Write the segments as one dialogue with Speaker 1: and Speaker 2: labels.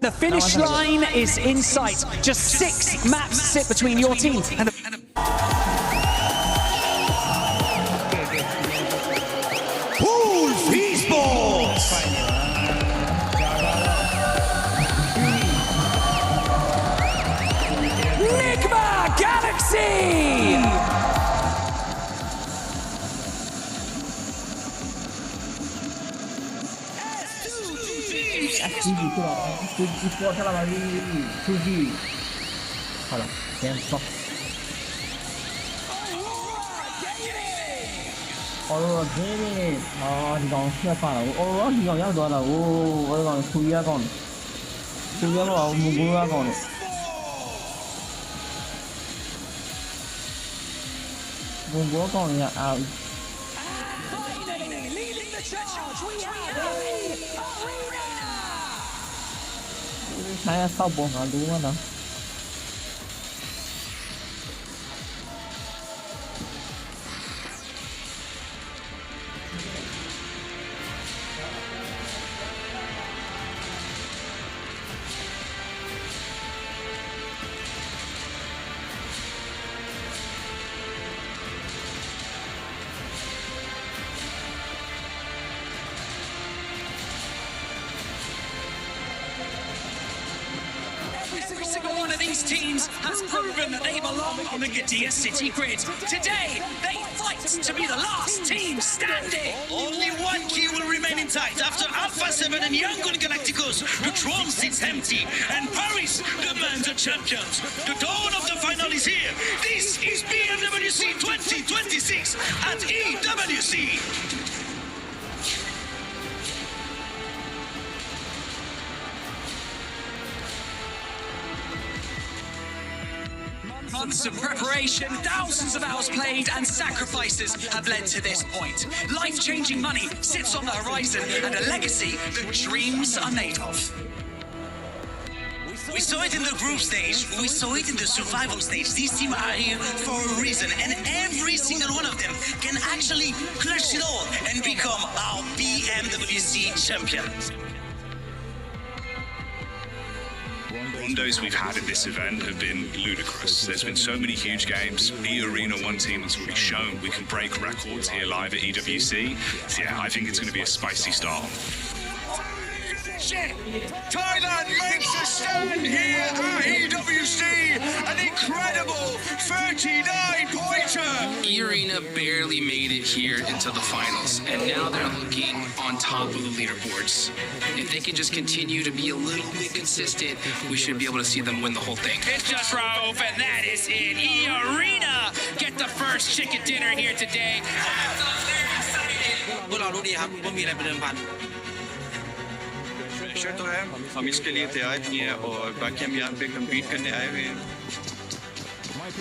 Speaker 1: The finish line is in sight. Just 6 maps sit between your team and the
Speaker 2: Pubg Esports!
Speaker 1: Enigma Galaxy!
Speaker 3: Esports aquela ali, Pubg. Olha, tem só. Ồ, thế thì thì còn chưa phải là thì còn nhớ rồi là còn suy ra còn muốn ra còn muốn còn nhà saya sau buồn hả đúng không nào
Speaker 4: Every single one of these teams has proven that they belong on the Gadia City grid. Today, they fight to be the last team standing.
Speaker 2: Only one key will remain intact after Alpha 7 and Yangon Galacticos. The throne sits empty, and Paris demands a champions. The dawn of the final is here. This is PMWC 2026 at EWC.
Speaker 4: Months of preparation, thousands of hours played, and sacrifices have led to this point. Life-changing money sits on the horizon, and a legacy that dreams are made of.
Speaker 2: We saw it in the group stage, we saw it in the survival stage. These teams are here for a reason, and every single one of them can actually clutch it all and become our PMWC champion.
Speaker 5: Rondos we've had at this event have been ludicrous. There's been so many huge games. E-Arena, one team that's already shown we can break records here live at EWC. So yeah, I think it's going to be a spicy start.
Speaker 2: Thailand makes a stand here at EWC, an incredible 39-pointer.
Speaker 6: E-Arena barely made it here into the finals, and now they're looking on top of the leaderboards. If they can just continue to be a little bit consistent, we should be able to see them win the whole thing.
Speaker 7: It's just Raouf, and that is in E-Arena. Get the first chicken dinner here today.
Speaker 8: พวกเรารู้ดีครับว่ามีอะไรเป็นเดิมพัน
Speaker 9: तो है हम इसके लिए तैयार किए हैं और बाकी हम यहाँ पे compete करने आए हुए हैं.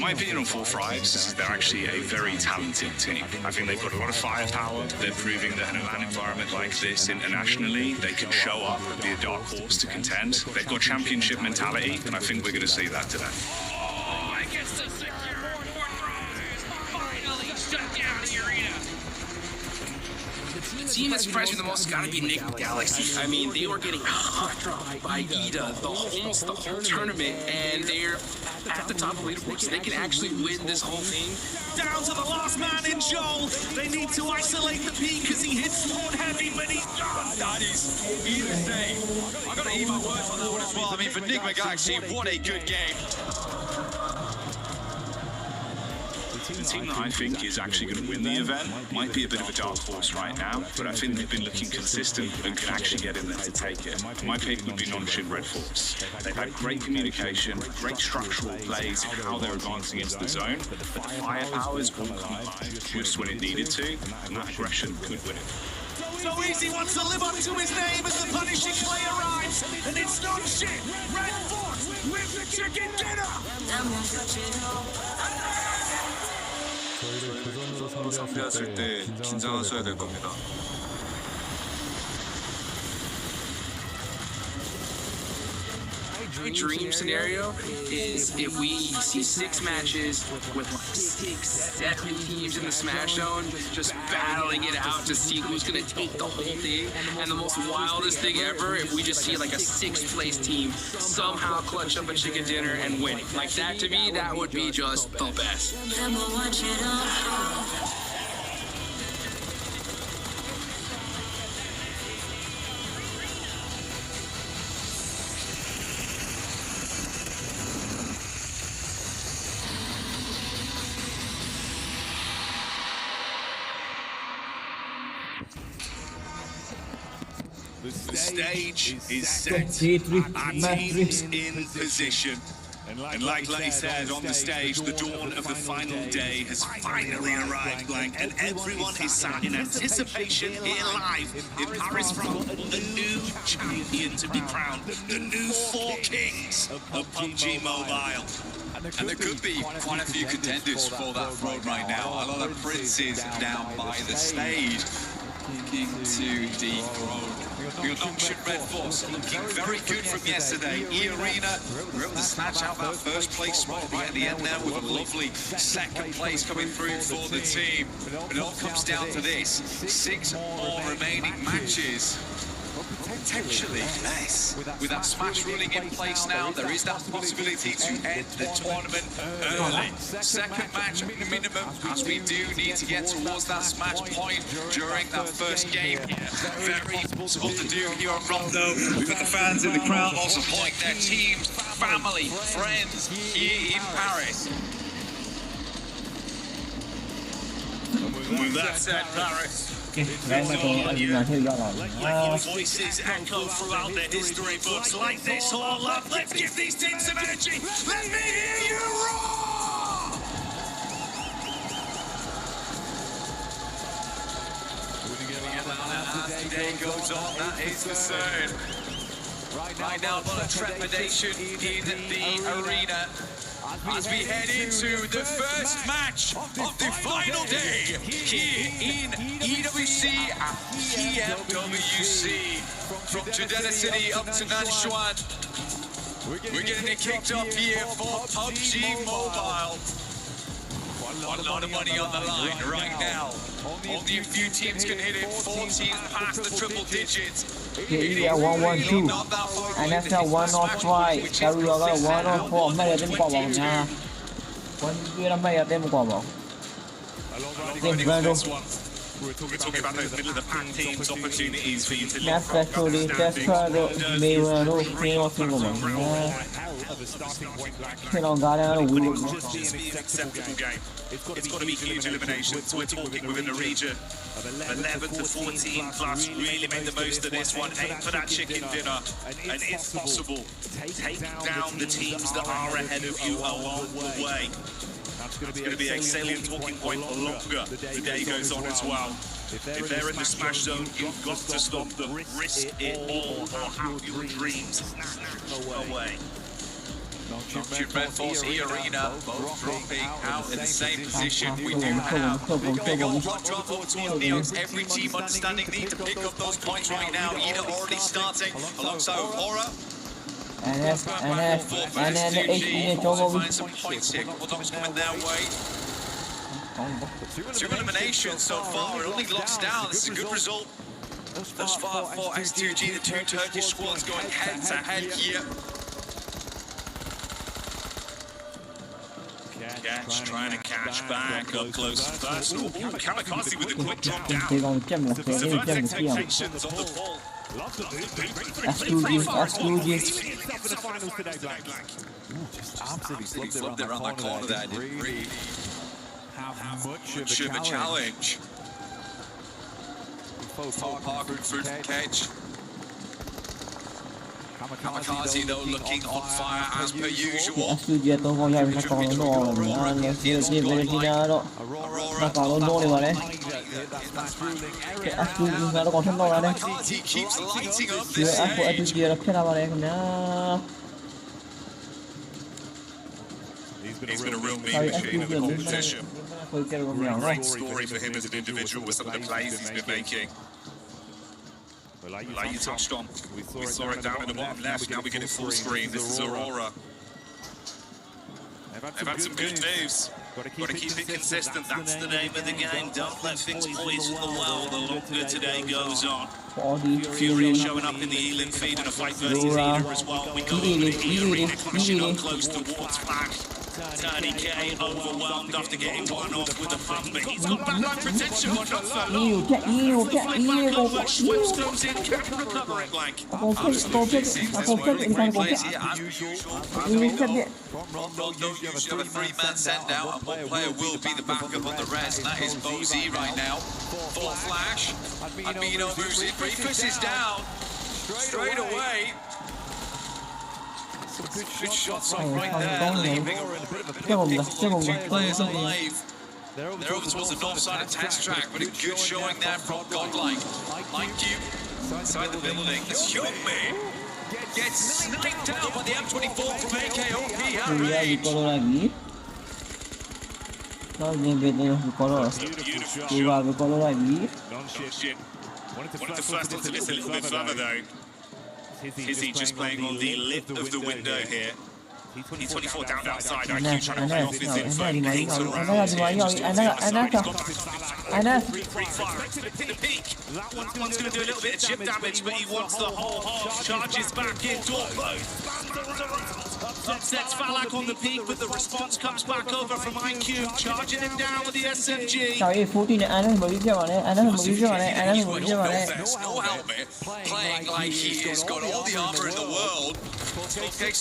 Speaker 5: My opinion on Four Fives is they're actually a very talented team. I think they've got a lot of firepower. They're proving that in a LAN environment like this internationally, they can show up and be a dark horse to contend. They've got championship mentality, and I think we're going to see that today.
Speaker 7: Oh, I guess the secure fourth prize finally shut down the arena.
Speaker 6: The team that's surprised me the most has got to be Enigma Galaxy. I mean, they were getting hot by Ida almost the whole tournament, and they're at the top of the leaderboard, so they can actually win this whole thing.
Speaker 2: Down to the last man in Joel. They need to isolate the P because he hits Spawn heavy, but he's done.
Speaker 9: That is either day. I've got to eat my words on that one as well. I mean, for Enigma Galaxy, what a good game.
Speaker 5: The team that I think is actually going to win the event might be a bit of a dark horse right now, but I think they've been looking consistent and can actually get in there to take it. My pick would be Non-Shin Red Force. They've had great communication, great structural plays, how they're advancing into the zone, but the firepower's all come alive just when it needed to, and that aggression could win it.
Speaker 2: So Easy wants to live up to his name as the punishing play arrives, and it's Non-Shin Red Force with the chicken dinner.
Speaker 9: 서로 상대했을 때 긴장하셔야 될 겁니다.
Speaker 6: My dream scenario is if we see 6 matches with like 6, 7 teams in the Smash Zone just battling it out to see who's gonna take the whole thing. And the most wildest thing ever, if we just see like a 6th place team somehow clutch up a chicken dinner and win. Like that, to me, that would be just the best.
Speaker 5: The stage is set, our team's in position. And like Letty said on the stage, the dawn of the final day has finally arrived, Blank, and everyone is sat in anticipation here live in Paris, France, the new champion to be crowned, the new 4 kings of PUBG Mobile.
Speaker 9: And there could be quite a few contenders for that throne right now. A lot of princes down by the stage looking to dethrone your Nongshim Red Force, looking very good from yesterday. E-Arena were able to snatch out that first place spot right at the end there with a lovely second place coming through for the team. But it all comes down to this: 6 more remaining matches. Potentially, yes. With that Smash running in place now, there is that possibility to end the tournament early. Second match minimum, as we do need to get towards that Smash point during that first game. Very possible to do here on Rondo. We've got the fans in the crowd also supporting their teams, family, friends here in Paris.
Speaker 5: With that said, Paris, voices echo throughout their history books like this all up. Let's give these teams some energy. Let me hear you roar!
Speaker 9: As the day goes on, that is the concern. Right now, a lot of trepidation in the arena as we head into the first match of the final day here in EWC and PMWC. From Jeddah City up to Nanshan, we're getting it kicked off here for PUBG Mobile. A lot of money on the line right now. Only a few teams can hit it. 4 teams past the triple digits.
Speaker 3: Yeah, 1-1-2 and that's a 1-on-5 แต่เราก็ 1-on-4 ไม่ได้เต็มกว่าบอกนะคนที่เราไม่ได้เต็มกว่าบอกเต็มเบอร์ดู
Speaker 5: We're talking about those middle of the pack teams, opportunities for you to live
Speaker 3: especially that's why the mirror no thing or thing about you know got out of weird
Speaker 5: just be an acceptable game. It's got to be huge eliminations. We're talking within a region of 11 to 14 plus. Really make the most of this one. Aim for that chicken dinner, and if possible, take down the teams that are ahead of you along the way. It's going to be a salient talking point for longer the day goes on as well. If they're in the Smash Zone, you've got to stop them. Risk it all or have your dreams snatched away.
Speaker 9: Nongshim Red Force, E-Arena, both dropping out in the same position. We do have a big old drop over between Neos. Every team understanding need to pick up those points right now. Ida already starting alongside Aura.
Speaker 3: and then the 18
Speaker 9: also find some points here. Couple dogs coming their way. 2 eliminations so far. It only locks down. This is a good result thus far for S2G. The 2 Turkish squads going head to head here.
Speaker 5: Catch, trying to catch back up close and personal. Ooh, Kamikaze with a quick drop down. Subvert expectations on the ball.
Speaker 9: Absolutely flipped it around that corner there. Didn't really have much of a challenge. Parker through the cage. Kamikaze though looking on fire as per usual. Kamikaze keeps lighting up this stage.
Speaker 5: He's been a real mean machine in the competition. Great story for him as an individual with some of the plays he's been making. Like you touched on, we saw it down in the bottom left. Now we get it full screen. This is Aurora. They've had some good moves. Got to keep it consistent. That's the name of the game. Don't let things poison the well the longer today goes on. Fury showing up in the Elim feed in a fight versus Ida as well. We go over to Arena, crashing up close towards Flash. Tiny K overwhelmed after getting one off with a pump, but he's got backline protection, but not for long. Fight back over, Schweppes goes in, can't recover it, Blank.
Speaker 9: Absolutely, seems this way. Great plays here as usual. Rondo don't usually have a three-man send out, and one player will be the backup on the rest, and that is Pubg right now. Full flash, Admino moves in, Reefus is down, straight away. Good shots on right there, leaving two players alive. They're over towards the north side of test track, but a good showing there from Godlike. Mind you, inside the building, this young man gets sniped out by the M24 from AKOP at range.
Speaker 5: Wanted to first onto this a little bit further though. Hizzy just playing on the lip of the window here. T24 down outside, IQ trying to play off his info. 8 around free fire to the peak. One's going to do a little bit of chip damage, but he wants the whole half. Charges back in, door closed. Upsets Falak on the peak, but the response comes back over from IQ, charging him down with the SMG.
Speaker 9: No helmet, playing like he has got all the armor in the world.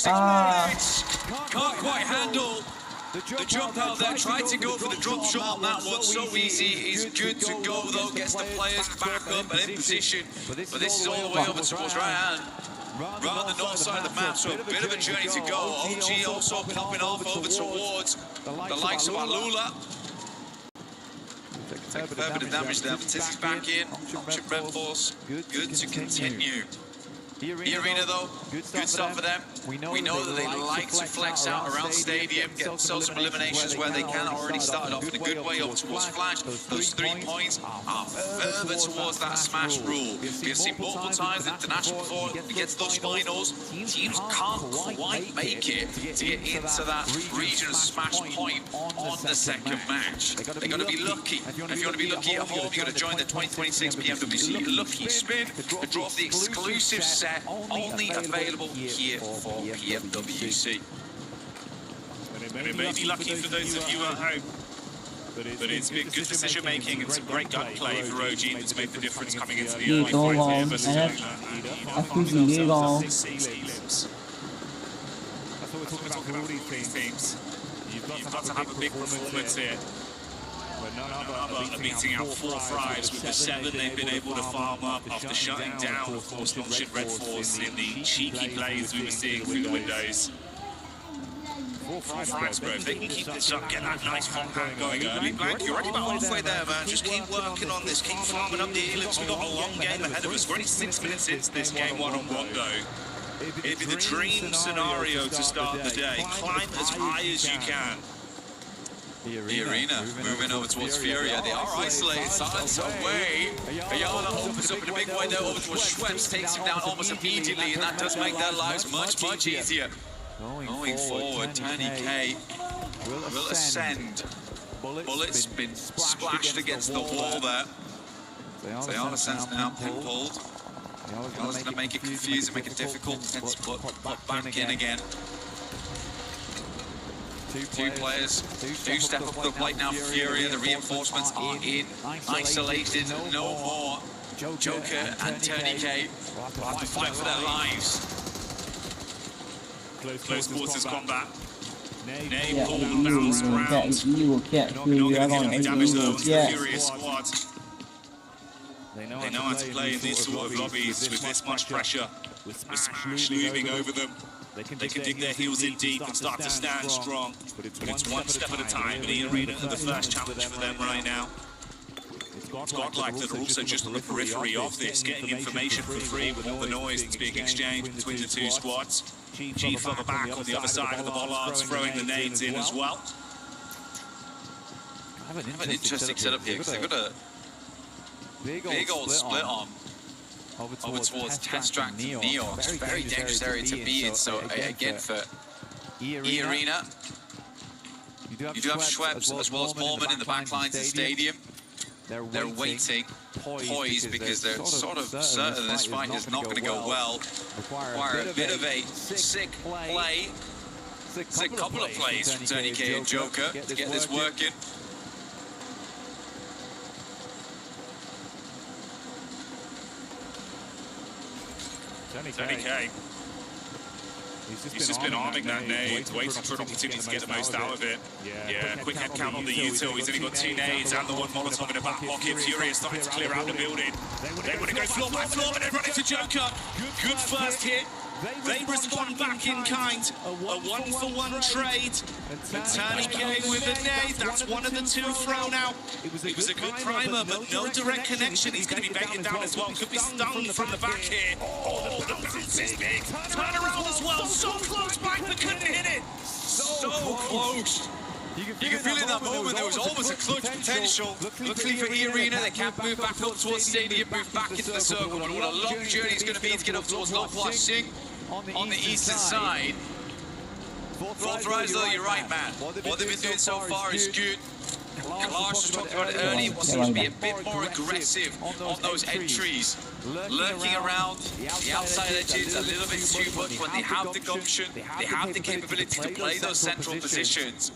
Speaker 9: Can't quite handle the jump out there. Tried to go for the drop shot on that one. So easy. He's good to go though. Gets the players back up and in position. But this is all the way over towards right hand. Right on the north side of the map, so a bit of a journey to go. OG also popping off over towards the likes of Alula. Take a fair bit of damage there, but Tizzy's back in. Option Red Force, good to continue. The arena though, good stuff for them. We know that they like to flex out around stadium, get themselves some eliminations where they can. Already started off in a good way up towards Flash. Those 3 points are further towards that smash rule. We've seen multiple times in international before we get to those finals, teams can't quite make it to get into that region of smash point on the second match. They've got to be lucky. And if you want to be lucky at home, you've got to join the 2026 PMWC Lucky Spin to draw the exclusive set only available here for PMWC.
Speaker 5: It may be lucky for those of you at home, but it's been good decision making and some great gunplay for OG that's made the difference coming into the early fight here versus Alula. 6 elims. That's what we're talking about for all these teams. You've got to have a big performance here. Are beating out 4 Thrives with the 7 they've been able to farm up after shutting down, of course, Nonship Red Force in the cheeky plays we were seeing through the windows. 4 Thrives, bro. If they can keep this up, get that nice hot hand going early. Blank, you're already about halfway there, man. Just keep working on this, keep farming up the elims. We've got a long game ahead of us. We're only 6 minutes into this game one-on-one, though. It'd be the dream scenario to start the day. Climb as high as you can.
Speaker 9: The arena moving over towards Furia. They are isolated. Silence away. Ayala opens up in a big way there over towards Schweppes. Takes him down almost immediately, and that does make their lives much easier. Going forward, Tiny K will ascend. Bullet's been splashed against the wall there. Ayala ascends now, pin pulled. Ayala's going to make it confusing, make it difficult, and put back in again. Two players do step up the plate now. Furia, the reinforcements are in, isolated, no more. Joker and Tony K will have to fight for their lives.
Speaker 5: Close quarters combat. Nay pulled bounce round. Not getting any damage though to the Furious squad. They know how to play in these sort of lobbies with this much pressure. With Smash looming over them. They can dig their heels in deep and start to stand strong, but it's one step at a time. In the arena are the first challenge for them right now. It's Godlike that are also just on the periphery of this, getting information for free with all the noise that's being exchanged between the 2 squads. G further back on the other side of the bollards, throwing the nades in as well.
Speaker 9: Have an interesting setup here because they've got a big old split on. over towards Test Track Neox. Very dangerous area to be in. So again, for E-Arena, you do have Schweppes as well as Mormon in the back lines of the stadium. They're waiting, poised, because they're sort of certain this fight is not going to go well. Require a bit of a sick play. Sick couple of plays from Tony K and Joker to get this working.
Speaker 5: Tony K. He's just been arming that nade, waiting for an opportunity to get the most out of it. Yeah, quick head count on the util. He's only got 2 nades and the 1 Molotov in the back pocket. Furious starting to clear out the building. They want to go floor by floor, but they run into Joker. Good first hit. They respond back in kind. A 1-for-1 trade. And Tony K with the nade. That's one of the 2 thrown out. It was a good primer, but no direct connection. He's going to be baited down as well. Could be stung from the back here. Oh, the bounce is big. Turn around as well. So close, Mike, but couldn't hit it. So close. You can feel in that moment there was almost a clutch potential. Luckily for E-Arena, they can't move back up towards stadium, move back into the circle. But what a long journey it's going to be to get up towards Low Sing on the eastern side. Fourth rise, though, you're right, man. What they've been doing so far is good. Lars was talking about it earlier, wants to be a bit more aggressive on those entries. Lurking around the outside edges a little bit too much, but they have the gumption, they have the capability to play those central positions.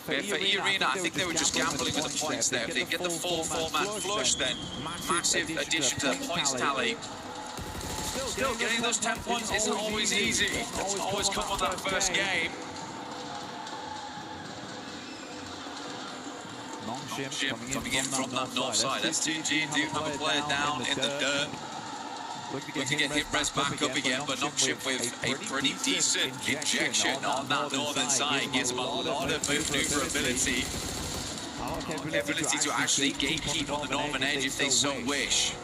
Speaker 5: But for E-Arena, I think they were just gambling with the points there. If they get the full 4-man flush, then massive addition to the points tally. Still, getting those 10 points isn't always easy. It's always come on that first game. Shim coming in from that north side. S2G do have a player down in the dirt. Looking to get him pressed back up again, but Noxship with a pretty decent injection on that northern side. Gives him a lot of maneuverability. Ability to actually gatekeep on the northern edge if they so wish.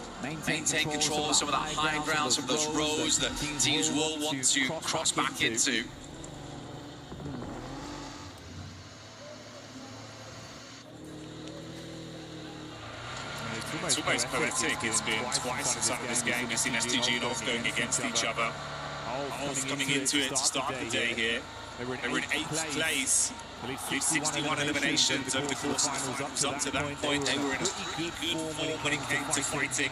Speaker 5: Maintain control of some of that high ground, some of those rows that teams will want to cross back into. It's almost poetic. It's been twice inside of this game. We've seen STG and Ulf going against each other. Ulf coming into it to start the day here. They were in 8th place. 61 eliminations over the course of the finals. Up to that point, they were in a good form when it came to fighting.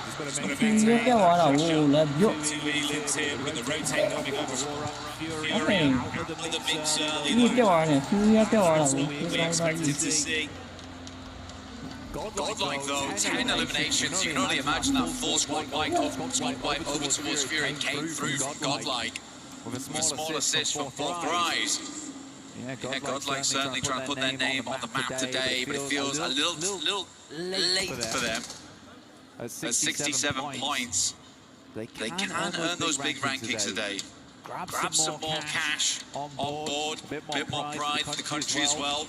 Speaker 5: Just got to maintain two elims here with the rotate coming over Fury out of the mix early. We expected to see. Godlike though, 10 eliminations. You can only imagine that full squad wipe over towards Fury came through from Godlike. With a small assist from Fourth Rise. Yeah, Godlike certainly trying to put their name on the map today, but it feels a little late for them. At 67 points, they can earn those big rankings today. Grab some more cash on board, a bit more pride for the country as well.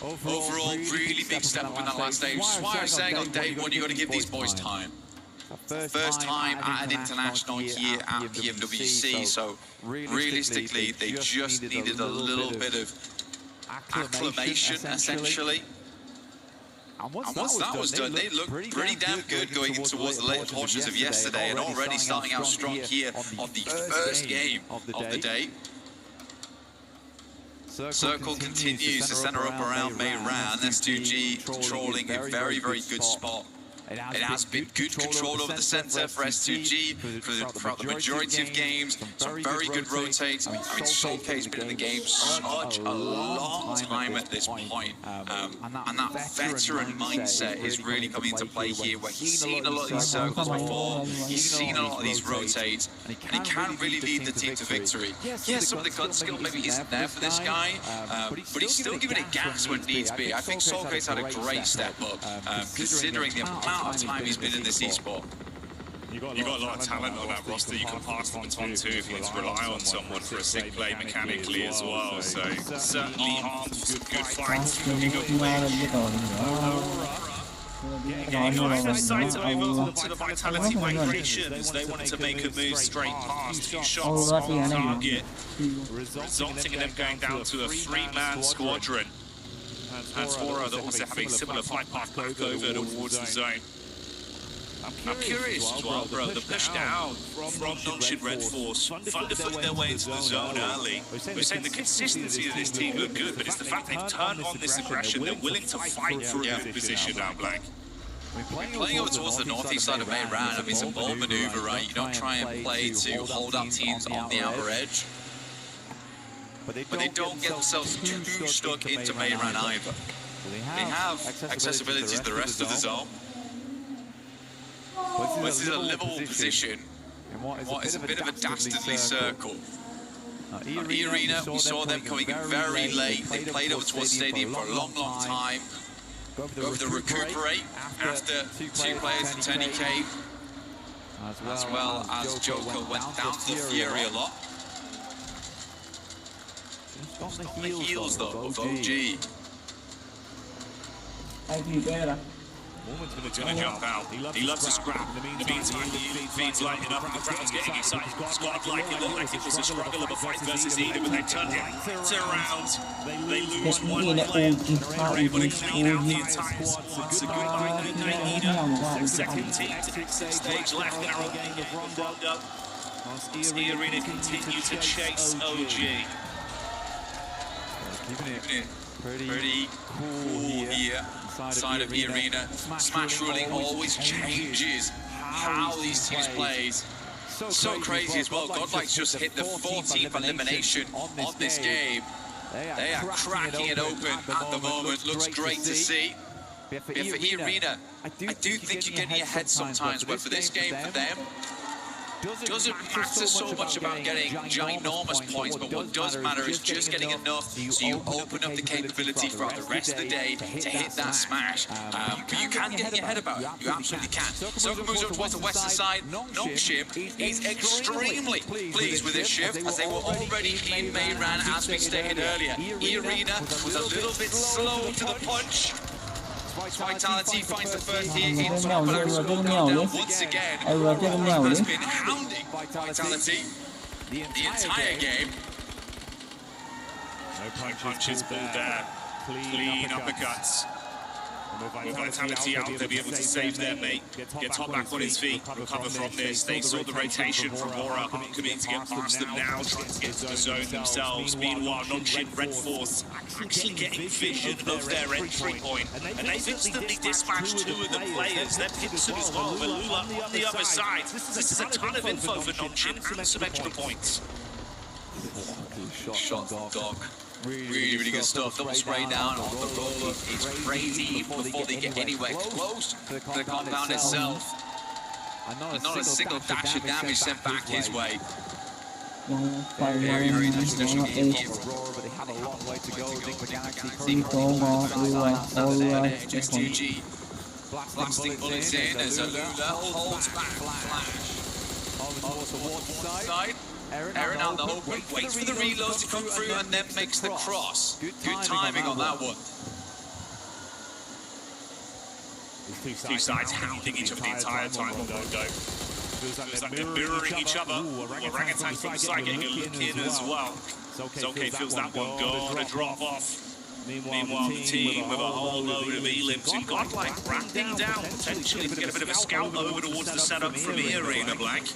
Speaker 5: Overall, really big step up in that last stage. That's why I was saying on day 1, you got to give these boys time. First time at an international here at PMWC, so realistically, they just needed a little bit of acclimation, essentially. And once that was done, they looked pretty damn good going in towards the later portions of yesterday, and already starting out strong here on the first game of the day. Circle continues to center up around Meiran. S2G controlling a very, very good spot. It has been good control over the center for S2G throughout the majority of games. Some very good rotates. I mean, Soulca's been in the game such a long time at this point. And that veteran mindset is really coming into play here, where he's seen a lot of these circles before. He's seen a lot of these rotates, and he can really lead the team to victory. Yes, some of the gun skill maybe isn't there for this guy, but he's still giving it gas when needs be. I think Soulca's had a great step up, considering the amount of time he's been in this esport. You've got a lot of talent on that roster you can pass the baton to if you need to rely on someone for a sick play mechanically as well. So certainly arms, good fights, looking up Either side over to the Vitality Migrations. They wanted to make a move straight past, 2 shots on target, resulting in them going down to a 3-man squadron. and Svora that also have a similar flight path back over towards the zone. I'm curious as well, bro. The push down from Nonshin Red Force, thunderfooting their way into the zone early. We're saying the consistency of this team look good, but it's the fact they've turned on this aggression. They're willing to fight for a good position now, Blank.
Speaker 9: Playing over towards the northeast side of May Ran, I mean, it's a bold maneuver, right? You don't try and play to hold up teams on the outer edge, but they don't get themselves too stuck into May Ran either. They have accessibility to the rest of the zone. This is a livable position in what is a bit of a dastardly circle. E-Arena, we saw them coming in very late. They played over towards the stadium for a long time. Go for the recuperate after two players in 10k, as well as Joker went down to the Fury a lot. Just on the heels though of OG.
Speaker 5: He's going to jump out. He loves to scrap. In the meantime, the feeds lighting up and the crowd's getting excited. Squad like it looked like it was a struggle of a fight versus Eden, but they turned it around. They lose one player. They're able to clean out the entire squad. So goodbye, good night, Eden. Second team to exit stage left now. Round up. E-Arena continue to chase OG.
Speaker 9: Keeping it pretty cool here. Side of E-Arena. Smash ruling always changes how these teams play. So crazy as well. Godlike's just hit the 14th elimination on this game. They are cracking it open at the moment. Looks great to see. But for E-Arena, I do think you're getting ahead sometimes, but for this game, for them, doesn't matter so much about getting ginormous points, but what does matter is just getting enough so you open up the capability throughout the rest of the day to hit that smash. But you can get in your head about it. You absolutely can. Soka moves over towards the western side. Nongshim is extremely pleased with this shift, as they were already in May Ran as we stated earlier. E-Arena was a little bit slow to the punch. Vitality finds the first hit in spot, but score go down once again. Has been hounding Vitality the entire game.
Speaker 5: No punches pulled there. Clean uppercuts. With Vitality out, they'll be able to save their mate. Get Top back on his feet, recover from this. They saw the rotation from Bora coming to get past them now, trying to get to the zone themselves. Meanwhile, Nonshin Red Force actually getting vision of their entry point. And they've instantly dispatched two of the players. They're Pinson as well, Malula on the other side. This is a ton of info for Nonshin and some extra points.
Speaker 9: Shot dog. Really good stuff. Double spray down on the roller. It's crazy before they get anywhere close to the compound itself. And not a single dash of damage sent back his way. Very traditional game here.
Speaker 3: But they have a long way to go.
Speaker 9: XTG blasting bullets in as Alula holds back Flash. Over towards the water side. Aaron out the open, waits for the reload to come through and then makes the cross. Good timing on that one.
Speaker 5: Two sides hounding each other the entire time on one go. Feels like they're mirroring each other. Orangutan from the side getting a look in as well. Zoke feels that one gonna drop off. Meanwhile, the team with a whole load of E-Limbs and Godlike ramping down, potentially to get a bit of a scout over towards the setup from E-Arena, Blank.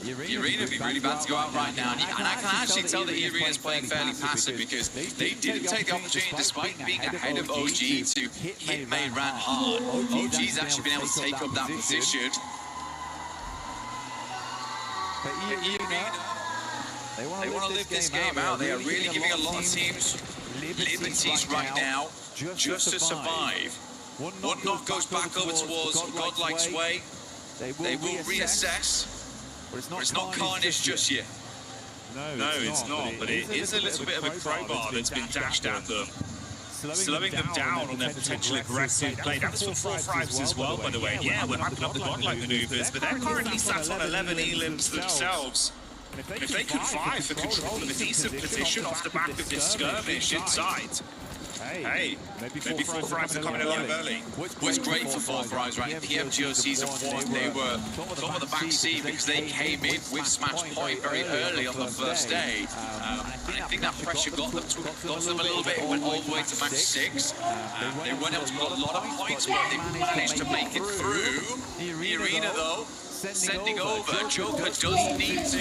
Speaker 9: E-Arena would be really bad to go out right now, and I can actually tell that E-Arena is playing fairly passive because they didn't take the opportunity, despite being ahead of OG, to hit May Ran hard. OG's actually been able to take up that position. But E-Arena, they want to live this game out. They are really giving a lot of teams liberties right now just to survive. One knock goes back over towards Godlike's way. They will reassess. But it's not carnage just yet.
Speaker 5: No, it's not, but it is a little bit of a crowbar that's been dashed at them. Slowing them down on their potential aggressive play. That's for 4-5s as well, by the way. Yeah, we're mapping up the Godlike maneuvers, but they're currently sat on 11 E-Limbs themselves. If they can vie for control of a decent position off the back of this skirmish inside, Hey, maybe 4 Thrives are coming alive early.
Speaker 9: What's great for 4 Thrives, right? In PMGO Season 1, they were top of the back seat because they came in with Smash Point very early on the first day. And I think that pressure got to them a little bit. It went all the way to match 6. They weren't able to get a lot of points, but they managed to make it through. The arena, though, sending over. Joker does need to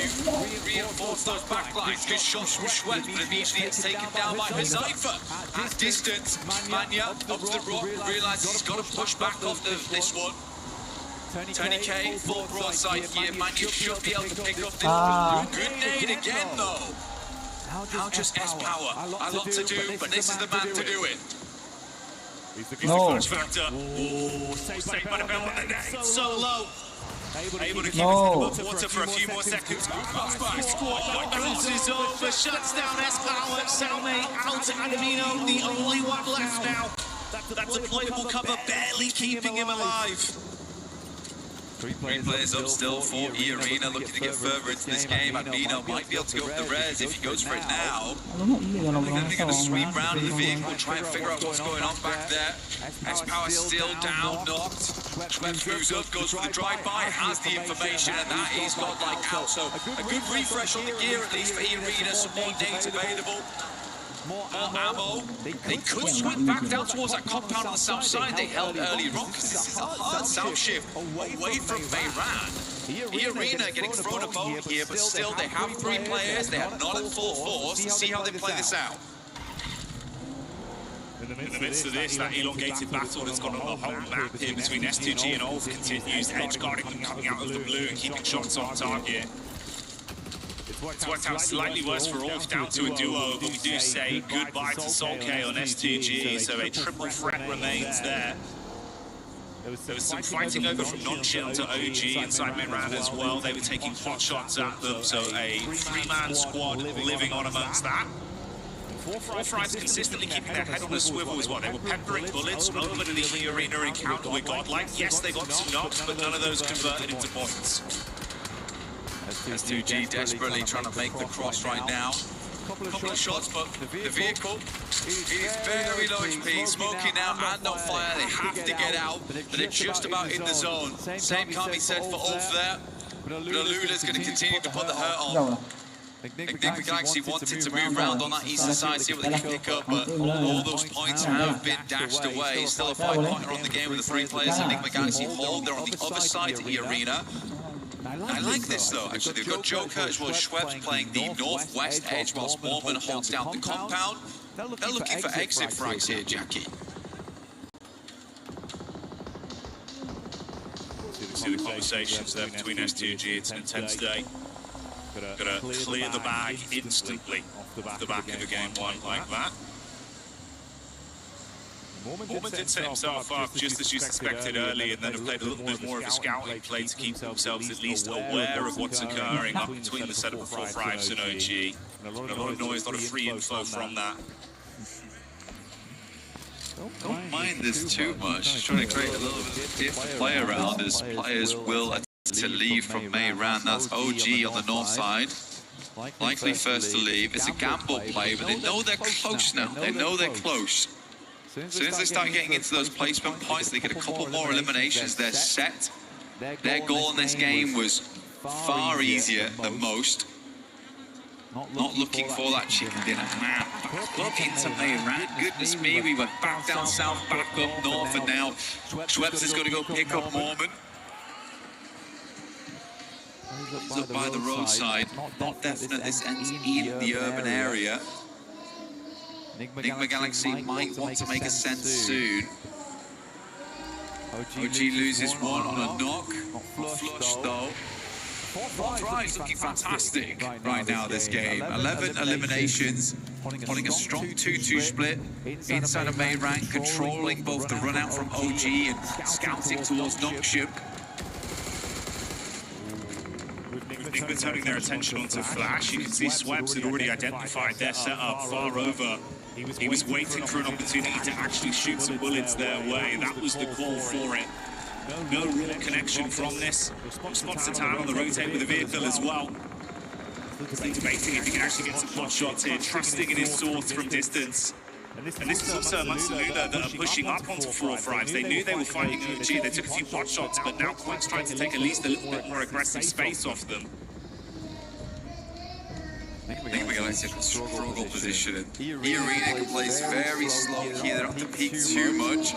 Speaker 9: reinforce those backlines. Good shots from Schweb, but immediately it's taken down by Huzaifa. At distance, Manya up the rock, realizes he's got to push back off this one. Tony K, full broadside here. Manya should be able to pick up this. Good nade again, though. Now just S-Power. A lot to do, but this is the man to do it.
Speaker 5: No. Factor. Oh, saved by the bell on the net. So low. Able to keep his head above water for a few more seconds.
Speaker 2: Cruises over, shuts down S-Power. Salme out and Amino, the only one left now. That's a playable cover, barely keeping him alive.
Speaker 9: 3 players up still for E-Arena, looking to get further into this game. Amino might be able to go up the res if he goes for it now. They're going to sweep round in the vehicle, try and figure out what's going on back there. S-Power still down, knocked. Schweb moves up, goes for the drive-by, has the information, and that is godlike out. So a good refresh on the gear, at least for E-Arena, some more dates available. More ammo. They could swing back down towards that compound on the south side they held earlier on, because this is a hard south shift away from Meiran. E-Arena getting thrown a bone here, but still they have 3 players. They are not at full force. See how they play this out.
Speaker 5: In the midst of this, that elongated battle that's gone on the whole map here between S2G and Ulf continues. Edge guarding them coming out of the blue and keeping shots on target. It's worked out slightly worse for Ulf, down to a duo, but we do say goodbye to Solk on S2G, so a triple threat remains there. There was some fighting over from Non-Shield to OG inside Meiran as well. They were taking pot shots at them, so a 3-man squad living on amongst that. 4 Thrives consistently keeping their head on a swivel as well. They were peppering bullets over to the E-Arena encounter with Godlike. Yes, they got some knocks, but none of those converted into points.
Speaker 9: S2G desperately trying to make the cross right now. Couple of shots, but the vehicle is very low HP, smoking now and on fire. They have to get out, but they're just about in the zone. Same can't be said for Ulf there. But Alula's going to continue to put the hurt on. I think the Galaxy wanted to move around on that eastern side, see what they can pick up, but all those points have been dashed away. Still a 5-pointer on the game with the 3 players. I think the Galaxy hold. They're on the other side of the arena. I like this though, actually. They've got Joker as well as Schweb's playing the northwest edge whilst Mormon holds down the compound. They're looking for exit frags here, Jackie.
Speaker 5: See the conversations there between S2G. It's an intense day. Gotta clear the bag instantly off the back of a game 1 like that. Mormon did set himself up just as you suspected early, and then have played a little bit more of a scouting play to keep themselves at least aware of what's occurring up between the setup of 4 Thrives and OG. And a lot of noise, a lot of free info from that.
Speaker 9: Don't mind this too much. Just trying to create a little bit of different play around as players will attempt to leave from Meiran. That's OG on the north side. Likely first to leave. It's a gamble play, but they know they're close now. They know they're close. As soon as they start getting into those placement points, they get a couple more eliminations. They're set. Their goal in this game was far easier than most. Not looking for that chicken dinner. Man, look into Meiran. Goodness me, we went back down south, back up north, and now Schwebs is going to go pick up Mormon. He's up by the roadside. Not definite this ends in the urban area. Enigma Galaxy might want to make a sense soon. OG loses 1 on a knock. Not flush though. 4 Thrives looking fantastic right now this game. 11 eliminations, holding a strong 2-2 split inside of Meiran, controlling both the run out from OG and scouting towards Nokshim.
Speaker 5: Enigma turning their attention onto Flash. You can see Swebs had already identified their setup far over. He was waiting for an opportunity to actually shoot some bullets their way. That was the call for it. No real connection from this. Spots the town on the rotate with the vehicle as well. He's debating if he can actually get some pot shots here, trusting in his swords from distance. And this is also amongst the Lula that are pushing up onto 4-5s. They knew they were fighting OG. They took a few pot shots, but now Quack's trying to take at least a little bit more aggressive space off them.
Speaker 9: I think we're going to struggle positioning. E-Arena plays very slow here. They don't have to peek too much.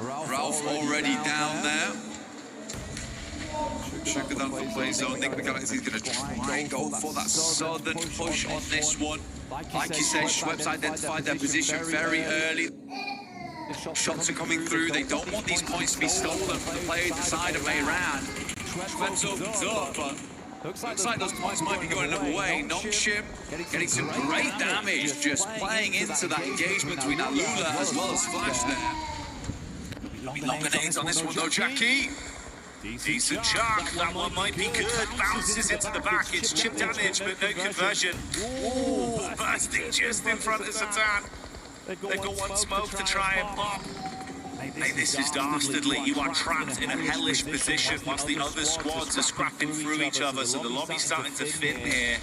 Speaker 9: Ralph already down there. Sugar down for play zone. Nick McGalaxy is going to try and go for that southern push on this one. Like you said, Schweppes identified their position very early. Shots are coming through. They don't want these points to be stolen from the player inside of Mayran. Schweppes opens up, but looks like those points might be going another way. Nongshim getting some great damage, just playing into that engagement between Alula as well as Flash there. Longer nades on this one though, Jackie.
Speaker 5: Decent chuck, that one might be good. Bounces into the back, it's chip damage, but no conversion. Ooh, bursting just in front of Satan. They've got one smoke to try and pop. Hey, this is dastardly. You are trapped in a hellish position whilst the other squads are scrapping through each other, so the lobby's starting to thin here.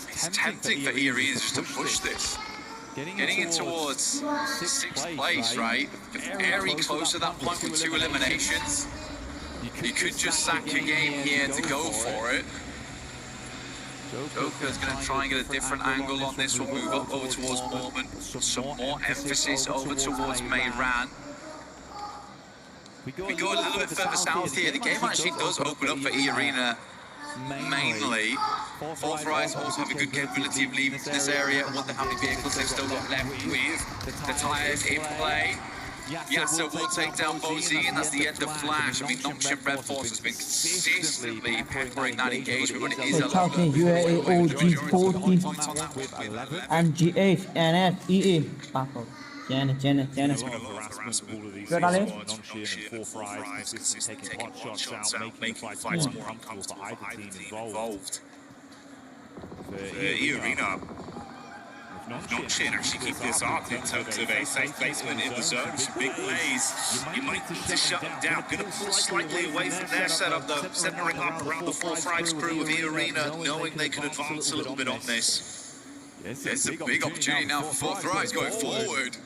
Speaker 9: It's tempting for E-Arena just to push this. Getting in towards 6th place, right? Very close to that point with 2 eliminations. You could just sack your game here to go for it. Joker's going to try and get a different angle on this. We'll move up over towards Mormon. Some more emphasis over towards Mayran. We go a little bit further south here. The game actually does open up for E-Arena mainly. 4-5s also have a good capability of leaving this area. I wonder how many vehicles they've still got left with the tyres in play. Yasser will take down Bozy, and that's the end of Flash. I mean, Nongshim Red Force has been consistently peppering that engagement when it is a
Speaker 3: talking UAA, OG, 40, MGH, NS, EA. Janet. Good, Ali.
Speaker 5: Nongshim 4-5s consistently taking pot shots out, making fights more uncomfortable for either team involved. For E-Arena, Nongshim actually keep this up in terms of a safe placement in the zone. Some big plays. You might need to shut them down. Going to pull slightly away from their setup, though. Centering up around the 4-5s crew of E-Arena, knowing they can advance a little bit on this.
Speaker 9: It's a big opportunity now for 4-5s going forward.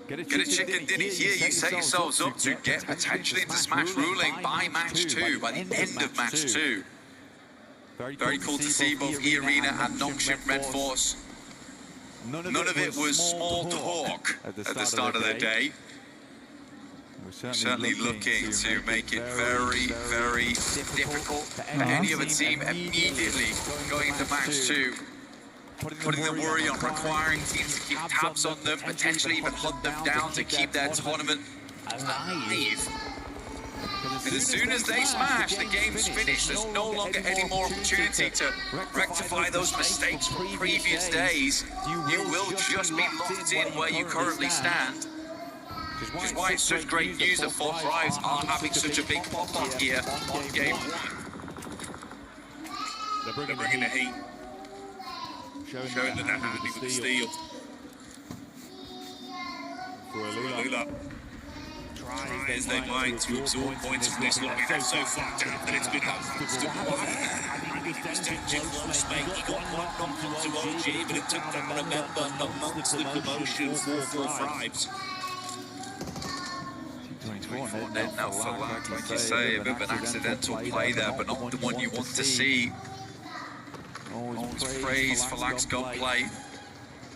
Speaker 9: Get a chicken dinner here. You set yourselves up to get potentially into Smash ruling by match 2, by the end of match 2. Very cool to see both E-Arena and Nongshim Red Force. None of it was small talk at the start of the day. We're certainly looking to make it very, very difficult for any other team immediately going into match 2. Putting the worry on requiring teams to keep tabs on them, potentially even hunt them down to keep their tournament alive. And as soon as they smash, the game's finished. There's no longer any more opportunity to rectify those mistakes from previous days. You will just be locked in where you currently stand. Which is why it's such great news that 4-5s are having such a big pop-up here on game 1.
Speaker 5: They're bringing the heat. Showing that they're handy with the steel. For Alula. Try as they might to absorb points from this lobby. They're so far down that it's been He got one knocked into OG, but it took down a member amongst the commotion for 4-5s.
Speaker 9: 24 net now for Lack, like you say, a bit of an accidental play there, but not the one you want to see. Always praise for Lack's gunplay.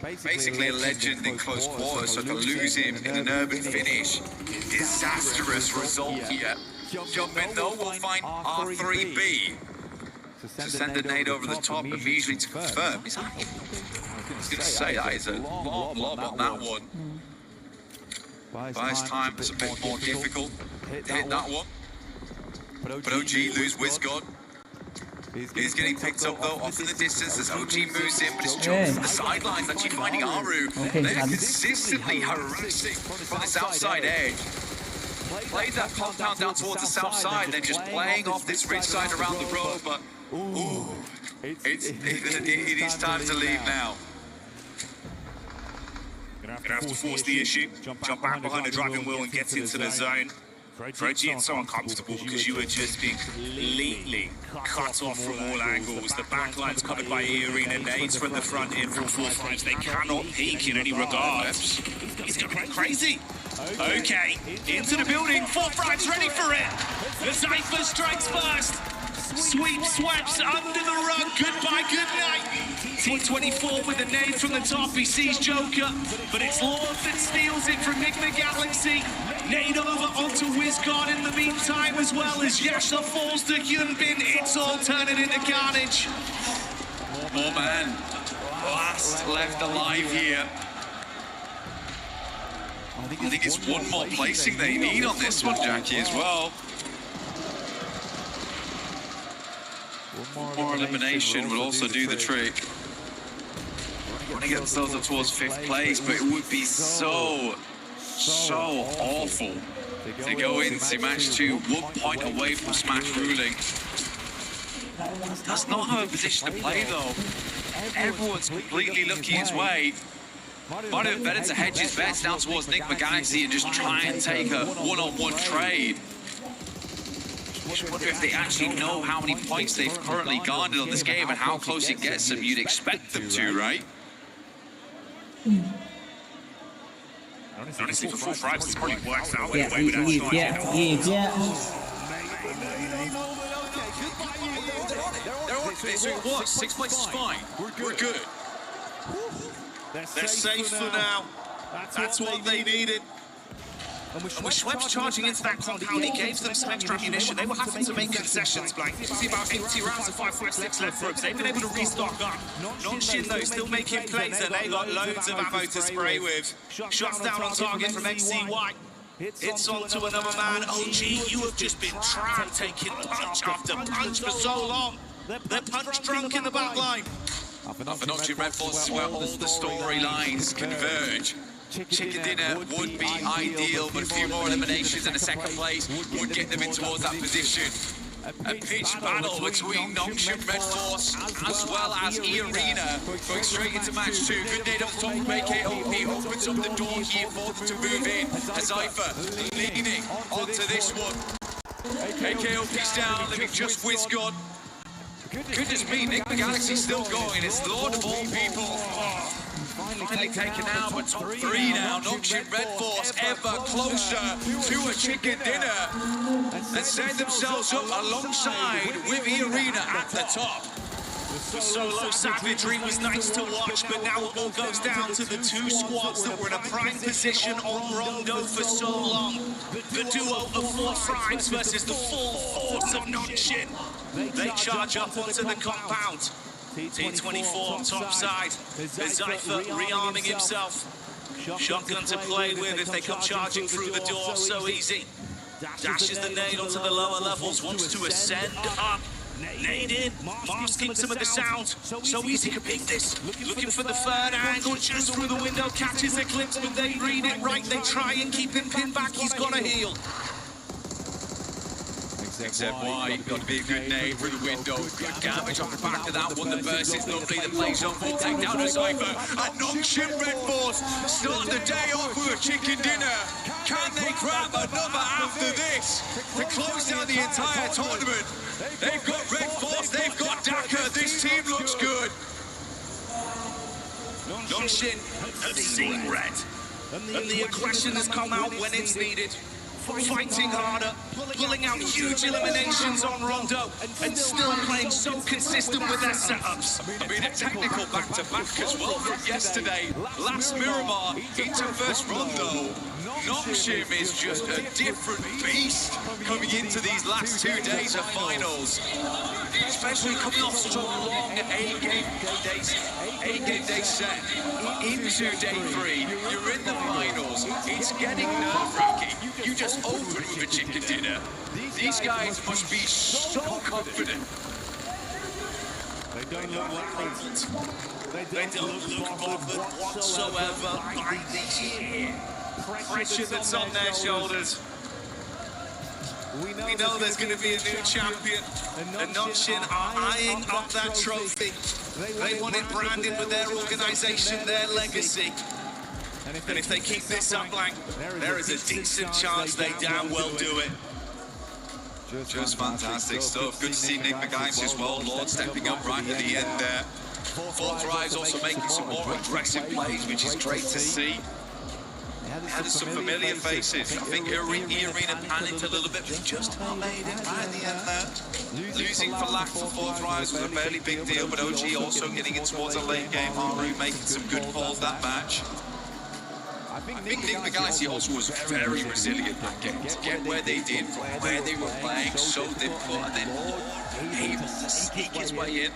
Speaker 9: Basically a legend in close quarters, so to lose him in an urban finish, disastrous result here. Jump in though, we'll find R3B to send a nade over the top immediately to confirm. I was going to say, that is a long lob on that one. Buys time, it's a bit more difficult to hit that one. But OG lose WizGod. He's getting picked up though, off in the distance as OG moves in, but it's Jones from the sidelines actually finding Aru. They're consistently harassing from this outside edge. Played that compound down towards the south side, then just playing off this ridge side around the road, but it is time to leave now.
Speaker 5: Gonna have to force the issue, jump back behind the driving wheel and get into the zone. For OG, it's so uncomfortable because you are just being completely cut off from all angles. The backline's covered by Arena. Nades from the front in from 4-5s. They cannot peek in any regards. He's going to be crazy. Okay, into the building. 4-5's ready for it. The Cypher strikes first. Sweep sweeps under the rug. Goodbye, good night. T24 with a nade from the top. He sees Joker, but it's Lord that steals it from Nick the Galaxy. Nade over onto WizGod in the meantime, as well as Yasha falls to Hyunbin. It's all turning into carnage.
Speaker 9: More man. Last left alive here. I think it's one more placing they need on this one, Jackie, as well. One more elimination will also do the trick. Want to get themselves up towards 5th place, but it would be so awful to go into match 2 1 point away from Smash ruling. That's not how a position to play, though. Everyone's completely looking his way. Might have been better to hedge his bets down towards Nick McGalaxy and just try and take a one-on-one trade. I just wonder if they actually know how many points they've currently garnered on this game and how close it gets them. You'd expect them to, right?
Speaker 5: Honestly, for 4-5, this probably works out anyway with that shot.
Speaker 9: They're on it, so what? 6th place is fine. We're good.
Speaker 2: They're safe for now. That's what they needed.
Speaker 4: And with Schweppes charging into that compound, he gave them some extra ammunition. They were having to make concessions, Blank. You see about 80 rounds of 5.56 left for them. They've been able to restock up. Non-Shin, though, still making plays, and they got loads of ammo to spray with. Shots down on target from XCY. It's on to another man. OG, you have just been trapped, taking punch after punch for so long. They're punch drunk in the back line.
Speaker 9: For Nocturne Red Force is where all the storylines converge. Chicken dinner would be ideal, but a few more eliminations and a 2nd place would get them in towards that position. A pitch battle between Nocturne Red Force as well as E-Arena going straight into match 2. Good nade up top from AKOP opens up the door here for them to move in. A Cypher leaning onto this one. AKOP's down, leaving just WizGod. Goodness me, Nick the Galaxy's still going. It's Lord of all people. Finally taken out, but top 3 now. Nocturne Red Force ever closer to a chicken dinner and set themselves up alongside with E-Arena at the top.
Speaker 2: The solo savagery was nice to watch, but now it all goes down to the 2 squads that were in a prime position on Rondo for so long. The duo of 4-5s versus the full force of Nocturne. They charge up onto the compound. T24 top side. Cypher rearming himself. Shotgun to play with if they come charging through the door so easy. Dashes the nade onto the lower levels, wants to ascend up. Nade in, masking some of the sound. So easy to pick this. Looking for the 3rd angle, just through the window, catches a glimpse, but they read it right. They try and keep him pinned back. He's got to heal.
Speaker 9: XFY, got to be a good nade through the window. Good damage off the back of that one. The burst is lovely. The plays on full take down to Cypher. And Nocturne Red Force start the day off with a chicken dinner. Can they grab another after this to close down the entire tournament? They've got Red Force, they've got Daka. This team looks good.
Speaker 2: Nocturne have seen red. And the aggression has come out when it's needed. Fighting harder, pulling out huge eliminations on Rondo, and still playing so consistent with their setups.
Speaker 9: I mean, a technical back-to-back as well from yesterday. Last Miramar into first Rondo. Nocturne is just a different beast coming into these last 2 days of finals. Especially coming off such a long 8-game day set into day 3. You're in the finals. It's getting nerve-wracking. You just open with a chicken dinner. These guys must be so confident.
Speaker 2: They don't look bothered. They don't look bothered whatsoever by the sheer pressure that's on their shoulders. We know there's going to be a new champion, and Nocturne are eyeing up that trophy. They want it branded with their organization, their legacy. And if they keep this up, Blank, there is a decent chance they damn well do it.
Speaker 9: Just fantastic stuff. Good to see Nick McGuice as well. Lord stepping up right at the end there. Fourth Rise also making some more aggressive plays, which is great to see. Added some familiar faces. I think Arena panicked a little bit, but just about made it right at the end there. Losing for lack for Fourth Rise was a fairly big deal, but OG also getting it towards a late game. Haru making some good calls that match. I think Nick McGuice also was very resilient that game. To get where they did, from where they were playing, so difficult, and then able to sneak his way in.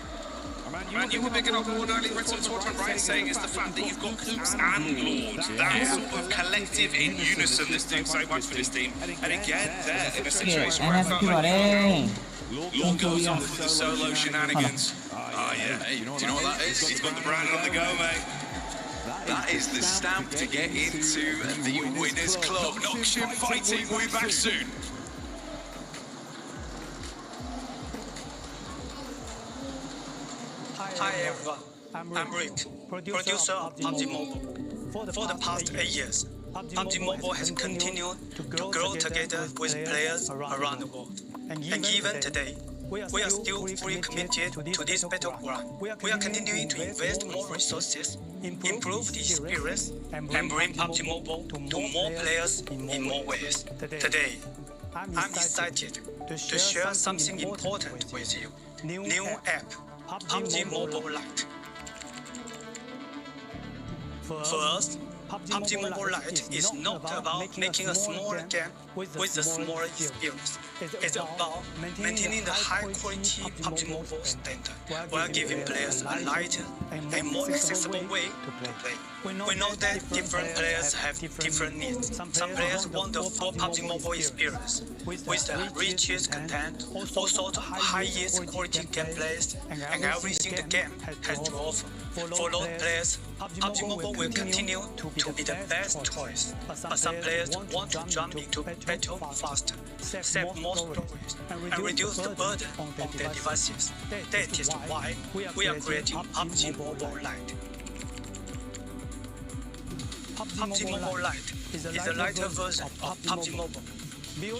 Speaker 4: Man, you were picking up Lord early, Red Sox what I'm right saying is the fact that you've got Coops and Lord. That sort of collective in unison that's doing so much for this team. And again, there, in a situation where I felt like Lord goes off with the solo shenanigans. Oh yeah, hey, do you know what that is? He's got the brand on the go, mate.
Speaker 9: That is the stamp to get into the Winners Club. Noxian Fighting, we'll be back soon.
Speaker 10: Hi everyone, I'm Rick, producer of Pubg Mobile. For the past 8 years, Pubg Mobile has continued to grow together with players around the world. And even today, we are still fully committed to this battleground. We are continuing to invest more resources, improve the experience, and bring Pubg Mobile to more players in more ways. Today, I'm excited to share something important with you. New app, Pubg Mobile Lite. First, Pubg Mobile Lite is not about making a smaller game with a smaller experience. It's about maintaining the high-quality Pubg Mobile standard while giving players a lighter and more accessible way to play. We know that different players have different needs. Some players want the full Pubg Mobile experience with the richest content, also the highest quality gameplays, and everything the game has to offer. For those players, Pubg Mobile will continue to be the best choice, but some players want to jump into battle faster, save more storage, and reduce the burden on their devices. That is why we are creating Pubg Mobile Lite. Pubg Mobile Lite is a lighter version of Pubg Mobile,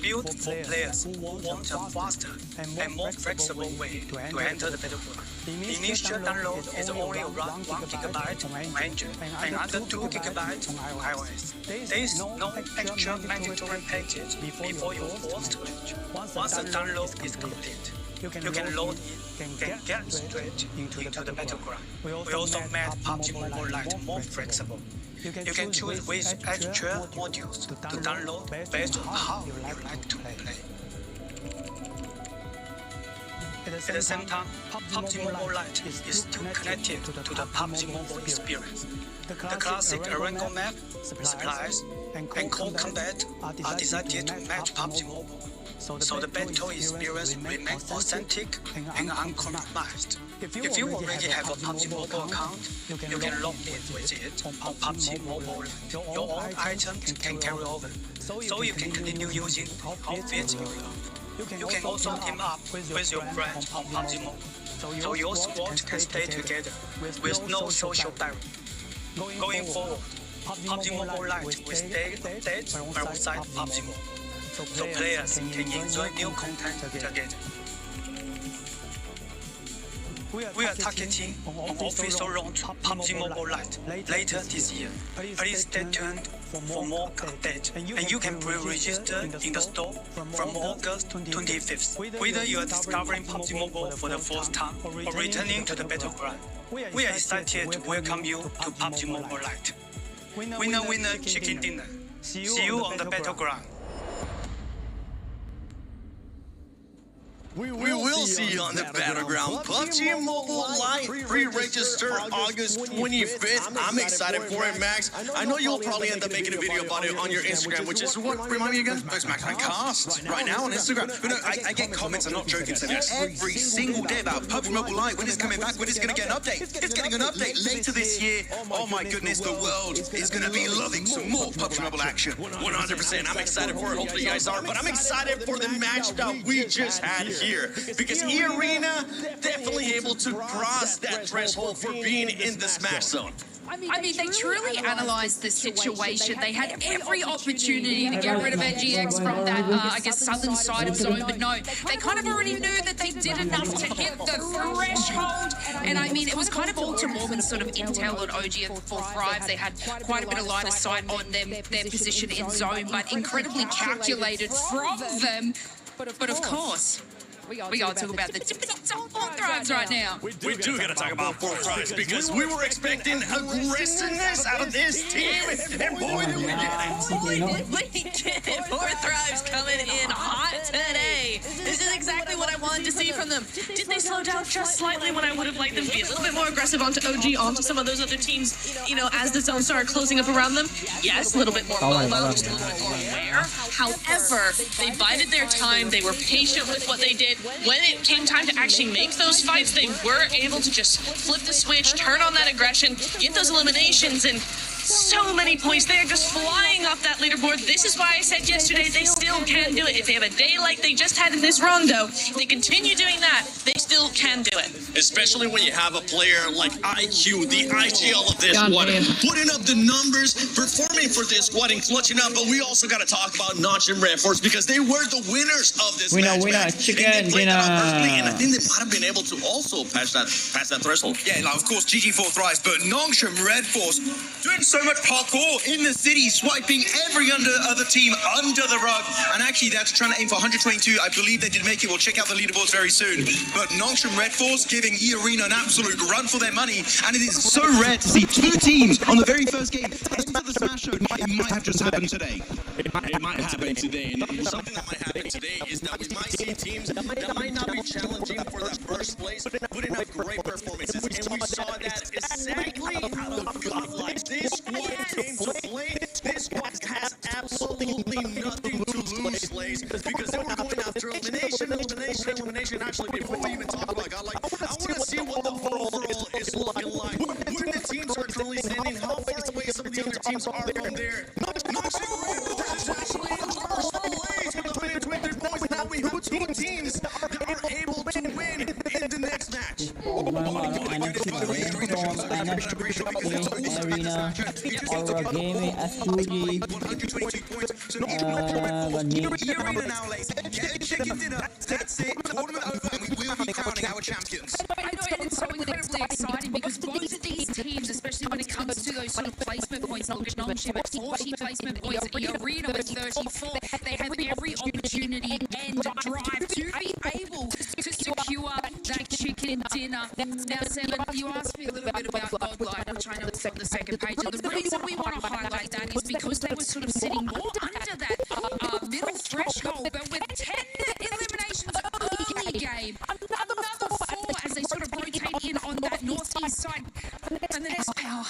Speaker 10: built for players who want a faster and more flexible way to enter the battleground. The initial download is only around 1 GB on Android and under 2 GB on iOS. There is no extra mandatory package before your first launch. Once the download is complete, you can load in and get straight into the battleground. We also made Pubg Mobile Lite more flexible. You can choose which extra modules to download based on how you like to play. At the same time, Pubg Mobile Lite is still connected to the Pubg Mobile experience. The classic Arango map, supplies, and core combat are designed to match Pubg Mobile, so the battle experience remains authentic and uncompromised. If you already have a Pubg Mobile account, you can log in with it on Pubg Mobile. Your own items can carry over, so you can continue using outfits you love. You can also team up with your friends on Pubg Mobile, so your squad can stay together with no social barrier. Going forward, Pubg Mobile Lite will stay updated alongside Pubg Mobile, so players can enjoy new content together. We are targeting an official launch of Pubg Mobile Lite later this year. Please stay tuned for more updates, and you can pre-register in the store from August 25th. Whether you are discovering Pubg Mobile for the first time or returning to the battleground, we are excited to welcome you to Pubg Mobile Lite. Winner, winner, chicken dinner. See you on the battleground.
Speaker 11: We will see you on the battleground. Pubg Mobile Lite pre-register August 25th. I'm excited for it, Max. I know you'll probably end up making a video about it on your Instagram, which is what? Remind me again? It's Max Cast right now on Instagram. But no, I get comments, I'm not joking, every single day about Pubg Mobile Lite. When it's coming back, when it's going to get an update. It's getting an update later this year. Oh my goodness, the world is going to be loving some more Pubg Mobile action. 100%. I'm excited for it. Hopefully you guys are. But I'm excited for the match that we just had here, because Arena definitely able to cross that threshold for being in the Smash Zone.
Speaker 12: I mean, they truly analysed the situation. They had every opportunity to get rid of NGX from that, I guess, southern side of zone, but no, they kind of already knew that they did enough to hit the threshold. And I mean, it was kind of all to Mormon's sort of intel on OG and for Thrive. They had quite a bit of line of sight on their position in zone, but incredibly calculated from them. But of course, we gotta talk about the top 4 Thrives right now.
Speaker 11: We do gotta talk about 4 Thrives because we were expecting aggressiveness out of this team, and boy did we get it.
Speaker 12: Boy did we get it. 4 Thrives coming in hot today. This is exactly what I wanted to see from them.
Speaker 13: Did they slow down just slightly when I would have liked them to be a little bit more aggressive onto OG, onto some of those other teams, you know, as the zone started closing up around them? Yes, a little bit more mobile, just a little bit more aware. However, they bided their time. They were patient with what they did. When it came time to actually make those fights, they were able to just flip the switch, turn on that aggression, get those eliminations, and so many points. They are just flying off that leaderboard. This is why I said yesterday they still can do it. If they have a day like they just had in this rondo, if they continue doing that, they still can do it.
Speaker 11: Especially when you have a player like IQ, the IGL of this squad, putting up the numbers, performing for this squad and clutching up. But we also got to talk about Notch and Red Force because they were the winners of this match.
Speaker 3: Chicken
Speaker 11: dinner. And I think they might have been able to also pass that threshold.
Speaker 4: Yeah, like, of course, GG4 Thrives, but Notch and Red Force doing so much parkour in the city, swiping every other team under the rug. And actually, that's trying to aim for 122. I believe they did make it. We'll check out the leaderboards very soon. But Notch and Red Force giving E-Arena an absolute run for their money. And it is so rare to see 2 teams on the very first game into the Smash Show. It might have just happened today.
Speaker 11: It might happen today. And something that might happen today is that we might see teams that might not be challenging for that first place, putting up great performances. And we saw that exactly out of godlike. This squad came to play. This squad has absolutely nothing to lose, Slays, because they were going after elimination. Actually, before we even talk about godlike, I want to see what the overall is looking like. Where the teams are currently standing, how far away some of the other teams are from there. This is actually in first place with 123 points. Now we have 2 teams that are able to win in the next match.
Speaker 3: Arena, our gaming, SQG,
Speaker 4: 122 points. So E-Arena now, ladies. Get chicken dinner. That's it. Tournament over, and we will be crowning our champions.
Speaker 12: I know, and it's so incredibly exciting because both of these teams, especially when it comes to those sort of placement points, look at Nongshim at 40 placement points, Arena at 34, they have every opportunity and drive to be able to secure that chicken dinner. Now, Seven, you asked me a little bit about Godlike. I'm trying to look on the second page, and the reason we want to highlight that is because they were sort of sitting more under that middle threshold, but with 10 eliminations early game, another 4 as they sort of rotate in on that northeast side, and then it's power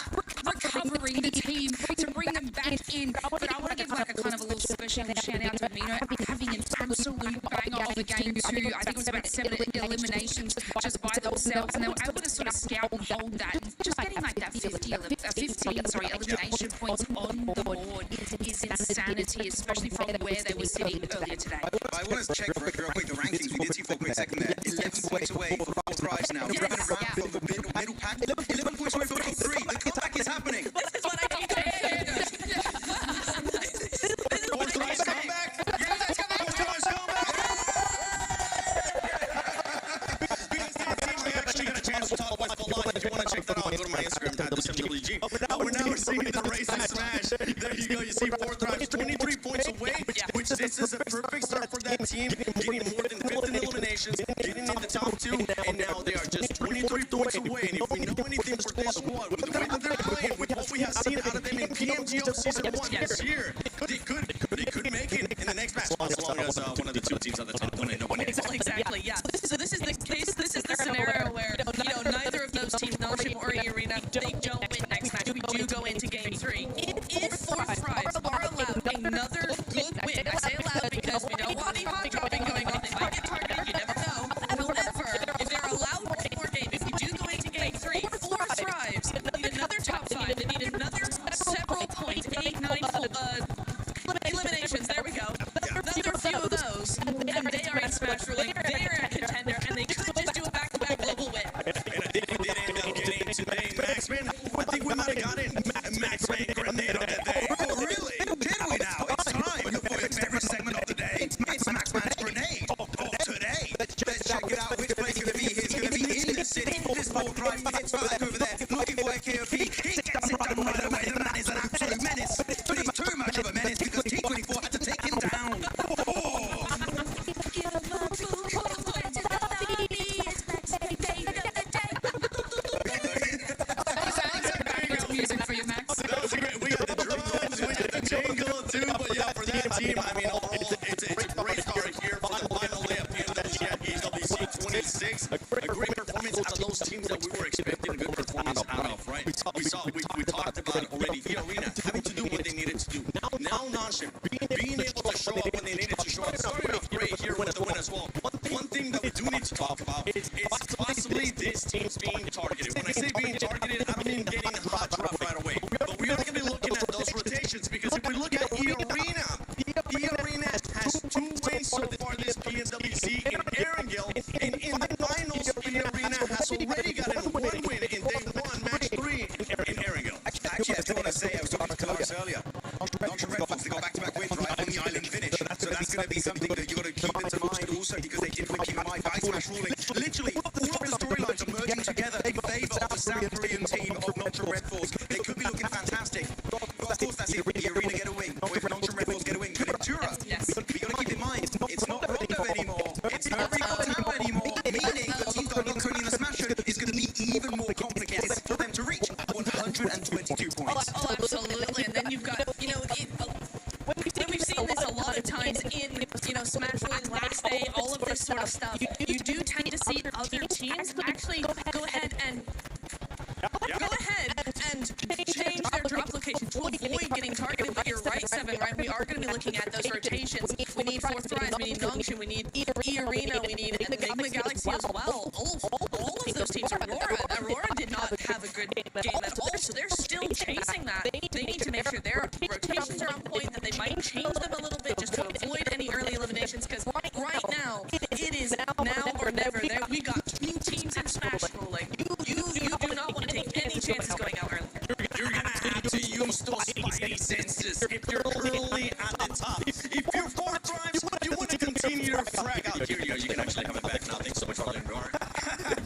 Speaker 12: recovering the team to bring them back in. But I want to give like a kind of a little special shout out to Amino having an absolute banger of a game too. I think it was about 7 eliminations just by themselves, and they were able to sort of scout and hold that. Just getting like that 15 elimination points on the board is insanity, especially from where they were sitting earlier today.
Speaker 4: I want to check real quick the rankings. We did see for a quick second there. 11 points away for 4 Thrives now. Moving around from the middle pack. 11 points away from 3. The comeback is happening.
Speaker 12: This is what I need to hear.
Speaker 4: 4 Thrives come back. Yes, 4 Thrives come back. We actually got a chance to talk about the line. If you want to check that out, go to my Instagram, @WG. We're now seeing the race and smash. There you go. You see 4 Thrives, 23 points away, which this is a perfect start for that team. Getting more than 15 eliminations, getting in the top 2, and now they are just 23 points away. And if we know anything for this squad, with the way that they're playing, with what we have seen out of them in PMGO Season 1 this year, they could make it in the next match, as long as one of the 2 teams at the top win.
Speaker 13: Exactly, yeah. So this is the case. This is the scenario where, you know, neither of those teams, Nongshim or E-Arena, they don't win next match. We do go into game 3. If 4 Thrives are allowed another good win, I say allowed because we don't want any hot dropping going on. They might get targeted, you never know. However, if they're allowed
Speaker 11: Max Man. I think we might have got it. Max Man grenade of the day.
Speaker 2: Oh, really? Did we now? It's time for your favorite segment of the day. It's Max Man's grenade of today. Let's check it out. Which place going to be? He's going to be in the city. This ball drive heads back over there, looking for a KOP. He gets it done right away. The man is an absolute menace. But he's too much of a menace because T24 had to take him down.
Speaker 12: Music for you, Max.
Speaker 11: That was great. We got the drums, we got the jingle too. But yeah, for that team, I mean, overall, it's a great start here for the final day of PMWC at PMWC 26. A great performance out of those teams that we were expecting a good performance out of, right? We talked about it already. The arena having to do what they needed to do. Now Nonchalant being able to show up when they needed to show up. Starting off great here with the win as well. One thing that we do need to talk about is possibly this team's being targeted. When I say being targeted, I don't mean getting hot drop right away. But we are going to be looking at those rotations because if we look at the arena has 2 wins so far this PMWC in Erangel, and in the finals, the arena has already gotten 1 win in day 1, match 3 in Erangel.
Speaker 2: Actually, I do want to say, I was talking to Lars earlier. Nonchalant Red Fox, they got back-to-back wins right on the island finish. So that's going to be something that you got to keep into mind also because they did win King of My Fight Smash ruling. Literally, all of the storylines are merging together in favour of the South Korean team of Nonchalant Red Fox. They could be looking fantastic. But of course, that's it. The arena get a win. Or if Nonchalant Red Fox get a win. But Ventura, we got to keep in mind, it's not Rondo anymore. It's not Rico Tao anymore. Meaning the team that not currently in the Smash is going to be even more complicated for them to reach 122 points.
Speaker 13: Oh, absolutely. And then you've got, we've seen this a lot of times in, Smash Rules, Last Day, all of this sort of stuff. You do tend to see other teams actually go ahead and change their drop location to avoid getting targeted. But you're right, Seven, right? We are going to be looking at those rotations. We need Fourth Rise, we need Nongshim, we need E-Arena, we need Enigma Galaxy as well. All of those teams. Aurora did not have a good game at all, so they're still chasing that. They need to make sure their rotations are on point, that they might change them a little bit just to avoid any early eliminations, because right now, it is now or never. We got 2 teams in Smash ruling. You do not want to take any chances going out early.
Speaker 11: You're going to have to use those spidey senses if you're early at the top. If you're 4 drives, you want to continue to frag out. Here you go, you can actually have it back now. Thanks so much for letting me go.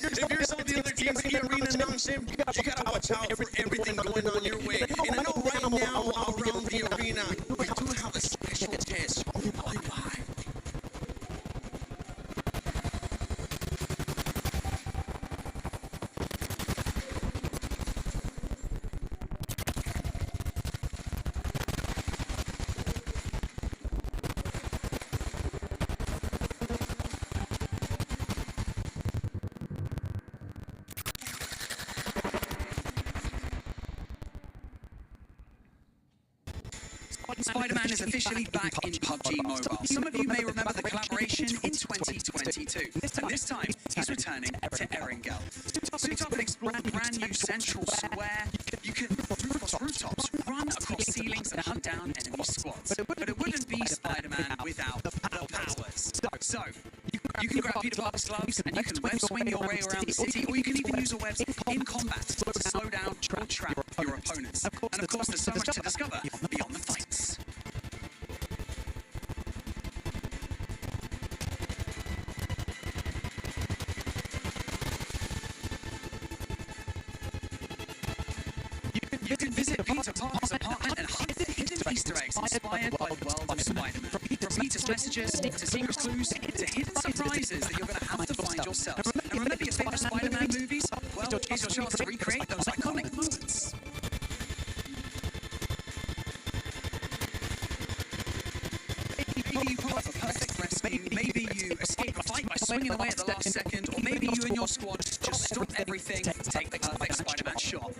Speaker 11: If you're some of the other teams in the arena, Nonchalant, you got to watch out for everything going on your way. And I know right now around the arena, we do have a special test on the pipeline.
Speaker 1: Spider-Man is officially back in PUBG Mobile. Some of you may remember the collaboration in 2022. And this time, he's returning to Erangel. Suit up and explore the brand new Central Square. You can move across rooftops, run across ceilings, and hunt down enemy squads. But it wouldn't be Spider-Man without the powers. So, you can grab Peter Parker's gloves and you can web swing your way around the city, or you can even use your webs in combat to slow down or trap your opponents. And of course, there's so much to discover beyond the fights. You can visit Peter Parker's apartment and hunt hidden Easter eggs inspired by the world of Spider-Man. From Peter's messages to secret clues to hidden surprises that you're going to have to find yourself. And remember your favorite Spider-Man movies? Well, here's your chance to recreate those iconic moments. Maybe you pull off a perfect rescue, maybe you escape a fight by swinging away at the last second, or maybe you and your squad just stop everything to take the perfect Spider-Man shot.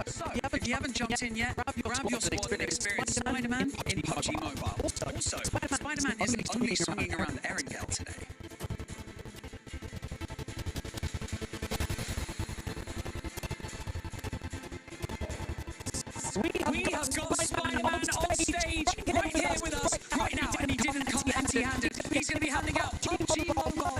Speaker 1: So, if you haven't jumped in yet, grab your squad and experience Spider-Man in PUBG Mobile. Also, Spider-Man isn't only swinging around Erangel today. We have got Spider-Man on stage right here with us right now, and he didn't come empty-handed. He's going to be handing out PUBG Mobile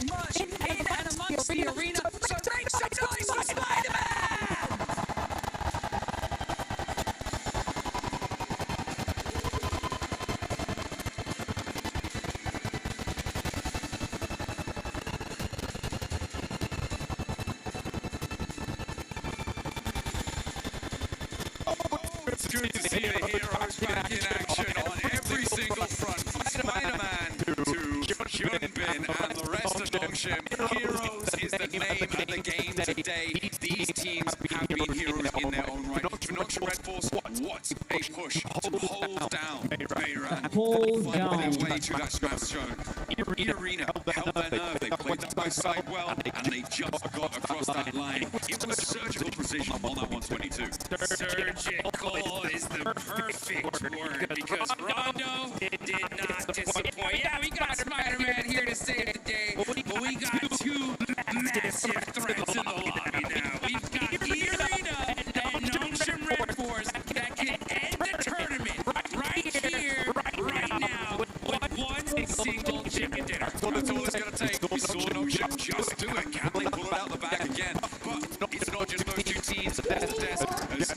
Speaker 9: Good to see the heroes back in action on every single front, from Spider-Man to Hyunbin and the rest of Nongshim. Heroes is the name of the game today. These teams have been heroes in their own right. For Nongshim Red Force, what a push to hold down Bayran.
Speaker 3: Hold down.
Speaker 9: Find their way to that smash zone. Arena held their nerve. They played that by side well, and they just got across that line. It was surgical precision on that 122.
Speaker 7: Surgical is the perfect word because Rondo did not disappoint. Yeah, we got Spider-Man here to save the day, but we got two massive threats in the lobby now. We've got Arena and Nongshim Red Force that can end the tournament right here, right now, with one single chicken dinner.
Speaker 9: That's all it's going to take. We saw Nongshim just do it. Can they pull it out the bag again? But it's not just those two teams at the desk, as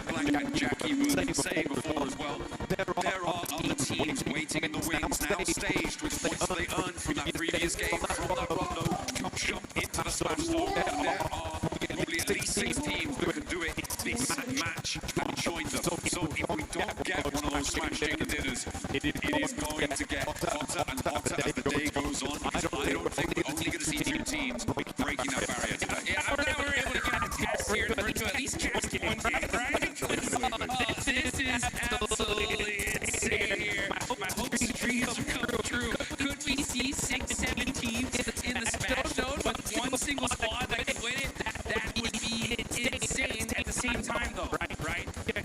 Speaker 9: Blank and Jackie were saying before as well. There are other teams waiting in the wings, now staged with points they earned from that previous game, from that Rondo jump into the smash zone. There are probably at least 6 teams that can do it this match and join them. So if we don't get one of those smash chicken dinners, it is going to get hotter and hotter as the day goes on, because I don't think we're only going to see 2 teams breaking that barrier today.
Speaker 7: Yeah, I'm glad we're able to get a test here to at least cast one game, right? This is absolutely insane here. My hopes and dreams are coming true. Could we see 6, 7 teams in the smash zone with one single squad that can win it? That would be insane. At the same time, though, right?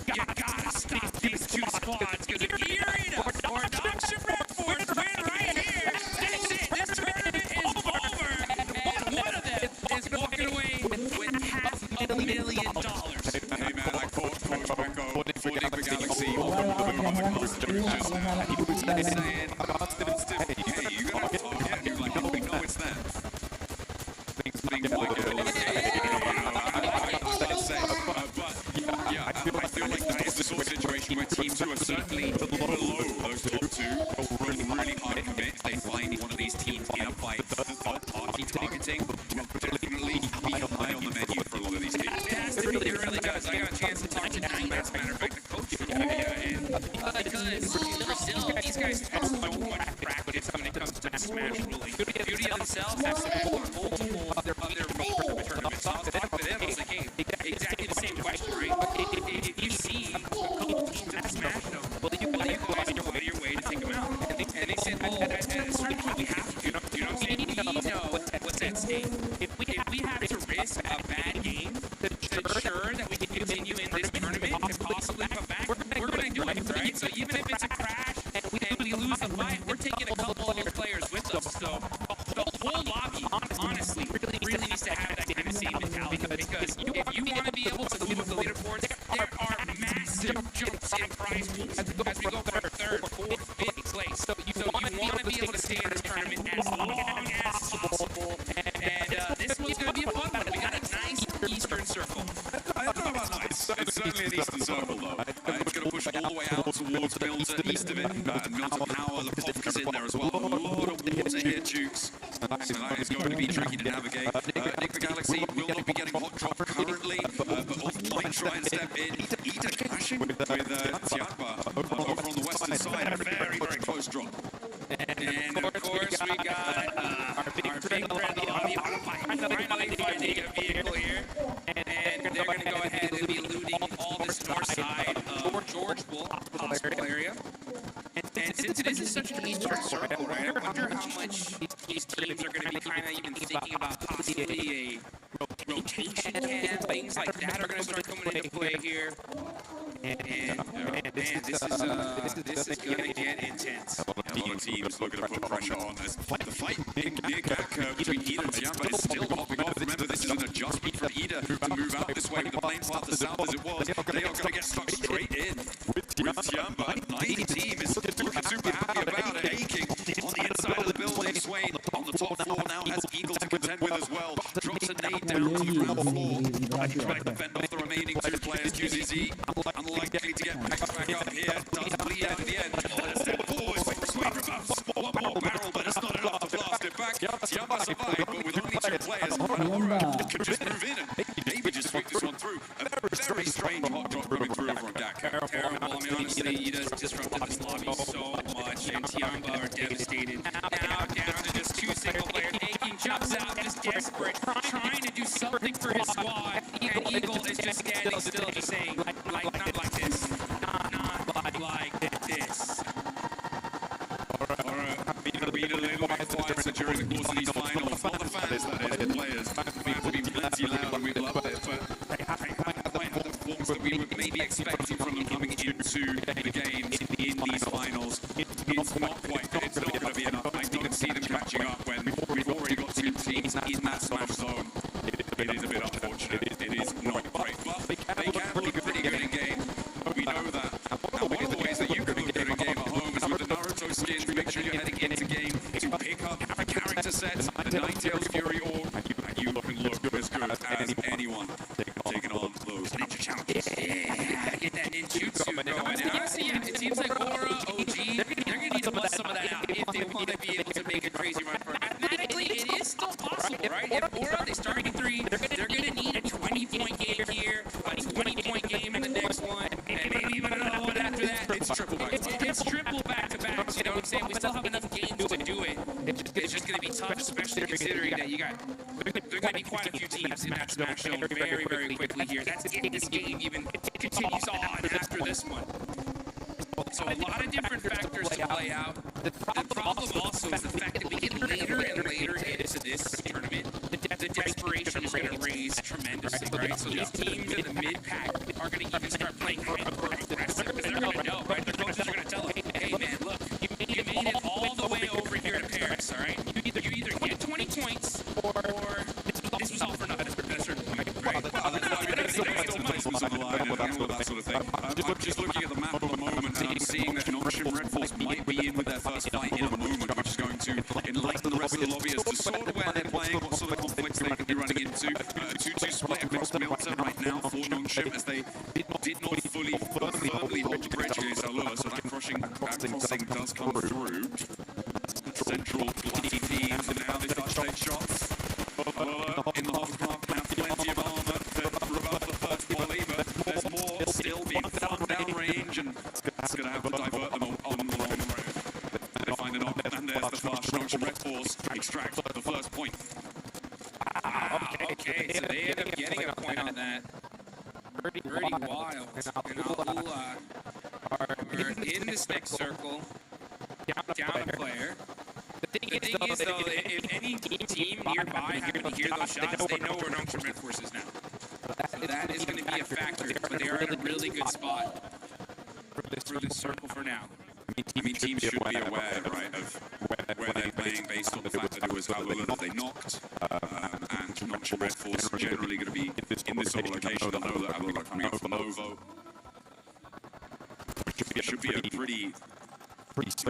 Speaker 7: You gotta stop these 2 squads, because if Arena or Nongshim Red Force win right here, that's it. This tournament is over, and one of them is walking away with $500,000.
Speaker 9: Hey man, I caught Coach Wacko for Pubg Galaxy on the coast. He was saying, hey, you got a target? And you're like, no, we know it's them. Things like I feel like that is the sort of situation where teams who are certainly below those top 2 will really hard to commit. They find one of these teams in a fight. Third-party targeting will definitely be high on the menu for a lot of these teams.
Speaker 7: It has to be, it really does. I got a chance to talk to Nine, as a matter of fact, the coach from and because Brazil, these guys have so much practice when it comes to Smash ruling. Beauty of themselves have spent multiple of their tournaments. So I was talking to them, I was like, hey, exactly the same question, right? If you see a couple teams in Smash, will you guys go out of your way to take them out? And they said, well, at a certain point, we have to. You know what I'm saying? We know what's at stake. If we have to risk a bad game to ensure that we can continue in this tournament and possibly come back, we're going to do it, right? So even if it's a crash and we lose the fight, we're taking a couple of those players with us. So the whole lobby, honestly, really needs to have that kind of same mentality, because if you want to be able to move the leaderboards, there are massive jumps in prize pools as we go from 3rd, 4th, 5th place. So you want to be able to stay in this tournament as long as possible. And this one's going to be a fun one. We got a nice Eastern Circle.
Speaker 9: I don't know about nice. It's certainly an Eastern Circle, though. It's going to push all the way out towards Milton, east of it. And Milton Power, the Pubg's in there as well. A lot of water here, Jukes. So that is going to be tricky to navigate. Pubg Galaxy will not be getting hot drop currently, but might try and step in. Ida clashing with Tianba over on the western side. A very, very close drop.
Speaker 7: And of course, we got our big friend Lobby finally finding a vehicle here. And they're going to go ahead and be looting all this north side of Georgeville hospital area. And since this is such an Eastern Circle, right, I wonder how much these teams are going to be kind of even thinking about possibly a rotation camp, things like that are going to start coming into play here. And man, this is going to get intense.
Speaker 9: A lot of teams looking to put pressure on this. The fight near back between Ida and Tianba is still popping off. Remember, this is an adjustment for Ida to move out this way with the plane path to south as it was. They are going to get stuck straight in with Tianba. Neither team is looking super happy about it. Aching on the inside of the building. Swain on the top floor now has Eagle to contend with as well. Drops a nade down to the ground floor. Trying to fend off the remaining 2 players. QZZ unlikely to get back up here. Does bleed out in the end. Let's step forward. Swain removes one more barrel, but it's not enough to blast it back. Tianba survived, but with only 2 players, Aura can just move in and maybe just sweep this one through. A very strange hot drop coming through over on Dak.
Speaker 7: he does disrupted this lobby so much, and Tiamba are devastated. Now down to just 2 single players. Taking jumps out, just desperate, trying to do something for his squad. And Eagle is just standing still, just saying, not like this. Not like this.
Speaker 9: Been a little bit quieter during the course of these finals. Not the fans, that is, the players. Fans have been plenty loud and we loved it, but they haven't quite had the performance that we were maybe expecting from them coming into the games in these finals. It's not going to be enough. I think you can see them catching up when we've already got 2 teams in that smash zone. It is a bit unfortunate. It is not great, but they can look pretty good in game. We know that. And one of the ways that you can look good in game at home is with the Naruto skins. Make sure you're heading into game to pick up a character set, the Ninetales Fury Orb, and you can look as good as anyone taking on those ninja challenges.
Speaker 7: Yeah, get that ninjutsu going. And honestly, yeah, it seems like Aura, OG, they're going to need to bust some of that out if they want to be able to make a crazy run for it. Mathematically, it is still possible, right? If Aura, they start in 3, they're going to need a 20-point game here, a 20-point game in the next one, and maybe even another one after that.
Speaker 9: It's triple back.
Speaker 7: It's triple back-to-backs, you know what I'm saying? We still have enough games to do it. It's just going to be tough, especially considering that there are going to be quite a few teams in that Smash Zone very, very quickly here. That's if this game even continues on after this one. So a lot of different factors to play out. The problem also is the fact that we get later and later into this tournament. The desperation is going to raise tremendously, right? So these teams in the mid-pack are going to even start playing hyper-aggressive because they're going to know, right? Their coaches are going to tell them, hey man, look, you made it all the way over here to Paris, all right? You either get 20 points or this was all for nothing at a certain point, right?
Speaker 9: There's still placements on the line and all of that sort of thing. I'm just looking at the map at the moment and I'm seeing that Nongshim Red Force might be in with their first fight in a moment, which is going to enlighten the rest of the lobbyists to sort of where they're playing, what sort of conflicts they could be running into. 2-2 split across Milton right now for Nongshim as they did not fully firmly hold the bridge against Alula, so that crossing does come through. Central bloody teams and now they start to take shots. Alula in the half now plenty of armor to reverse the first volley, but there's more still being flung downrange and it's going to have to divert them on the long road. They find an op and there's the fast Nongshim Red Force extract the first point.
Speaker 7: Okay, so they end up getting a point on that. Pretty wild. And Alula are in this next circle, down a player. The thing is, though, if any team nearby happen to hear those shots, they know where Nongshim Red Force is now. So that is going to be a factor, but they are in a really good spot for this circle for now.
Speaker 9: I mean, teams should be aware, right, of where they're playing based on the fact that it was Alula that they knocked, and Nongshim Red Force generally going to be in this sort of location. They'll know that Alula coming up from Novo. It should be a pretty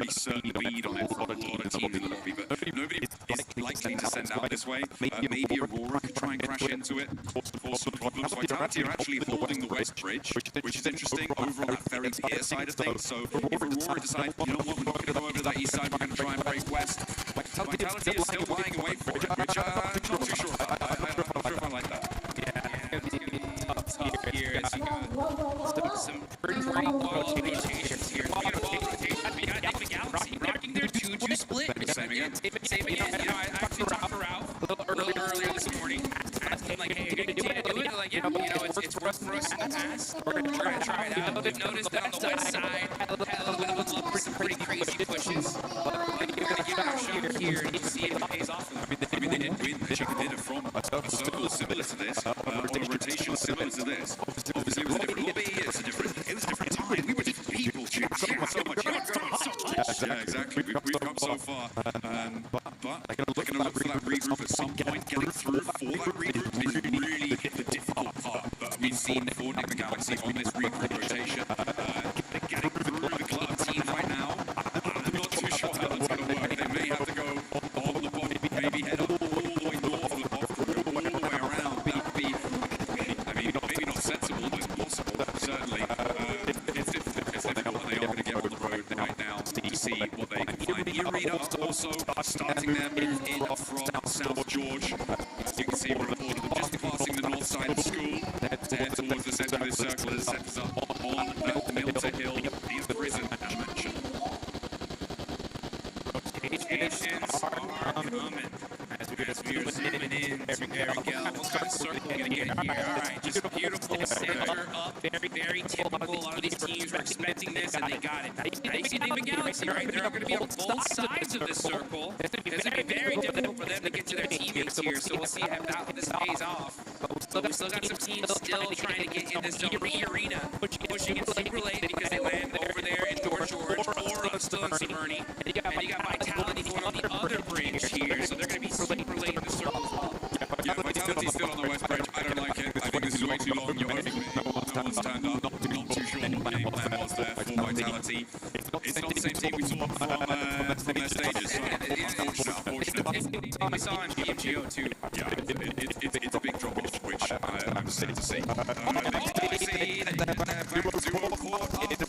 Speaker 9: certain lead on it for a lot of teams in the lobby, but nobody is likely to send out this way. Maybe Aurora could try and crash into it, cause some problems. Vitality are actually holding the West Bridge, which is interesting over on that very tier side of things. So if Aurora decides, you know what, we're not going to go over to that east side, we're going to try and break west, Vitality is still lying away for it, which I'm not too sure about. I'm not sure if I like that.
Speaker 7: Yeah, it's going to be tough here as you got some pretty wild rotations here. We got a wild rotation. We got the Galaxy rocking their 2-2 split. Same again. You know, I actually talked to Ralph a little earlier this morning. Asked him, like, hey, you're going to continue to do it? Like, yeah, you know, it's worked for us in the past. We're going to try it out. We've noticed that on the west side, had a little bit of a look for some pretty crazy pushes. But you're going to give it a shot here and see if it pays off for them.
Speaker 9: I mean, they didn't win the chicken dinner from a circle similar to this, or a rotation similar to this. Obviously, it was a different lobby, it was a different time. We were different people, Chips. Yeah, so much. Yeah, exactly. We've come so far. But they're going to look for that regroup at some point. Getting through for that regroup is really the difficult part that we've seen for Nick the Galaxy on this regroup rotation. Getting through the club team right now. I'm not too sure how that's going to work. They may have to go on the bottom, maybe head up all the way north of the bottom, all the way around. That would be, I mean, maybe not sensible, but possible, certainly. It's difficult. They are going to get on the road right now to see what they can find. Irina also starting their move in from South George. You can see we're reported them just passing the north side of the school to head towards the centre of this circle as it sets us up on Milton Hill.
Speaker 7: Patience are coming. As we are zooming in to Erangel. What kind of circle we're going to get here? All right, just beautiful center up. Very typical. A lot of these teams were expecting this, and they got it. Now you see Pubg Galaxy, right? They're going to be on both sides of this circle. It's going to be very difficult for them to get to their teammates here, so we'll see how this pays off. But we still got some teams still trying to get in this zone. Arena pushing it super late because they land over there in George. Aura still in Severny. And you got Vitality going on the other bridge here, so they're going to be super late in the circle as well.
Speaker 9: Yeah, Vitality's still on the west bridge. I don't like it. I think this is way too long. You're over me. No one's turned up. Not too sure what the game plan was there for Vitality. It's not the same team we saw from their stages. So unfortunate.
Speaker 7: We saw in PMGO too.
Speaker 9: Yeah, it's a big drop off, which I'm sad to see.
Speaker 7: Back to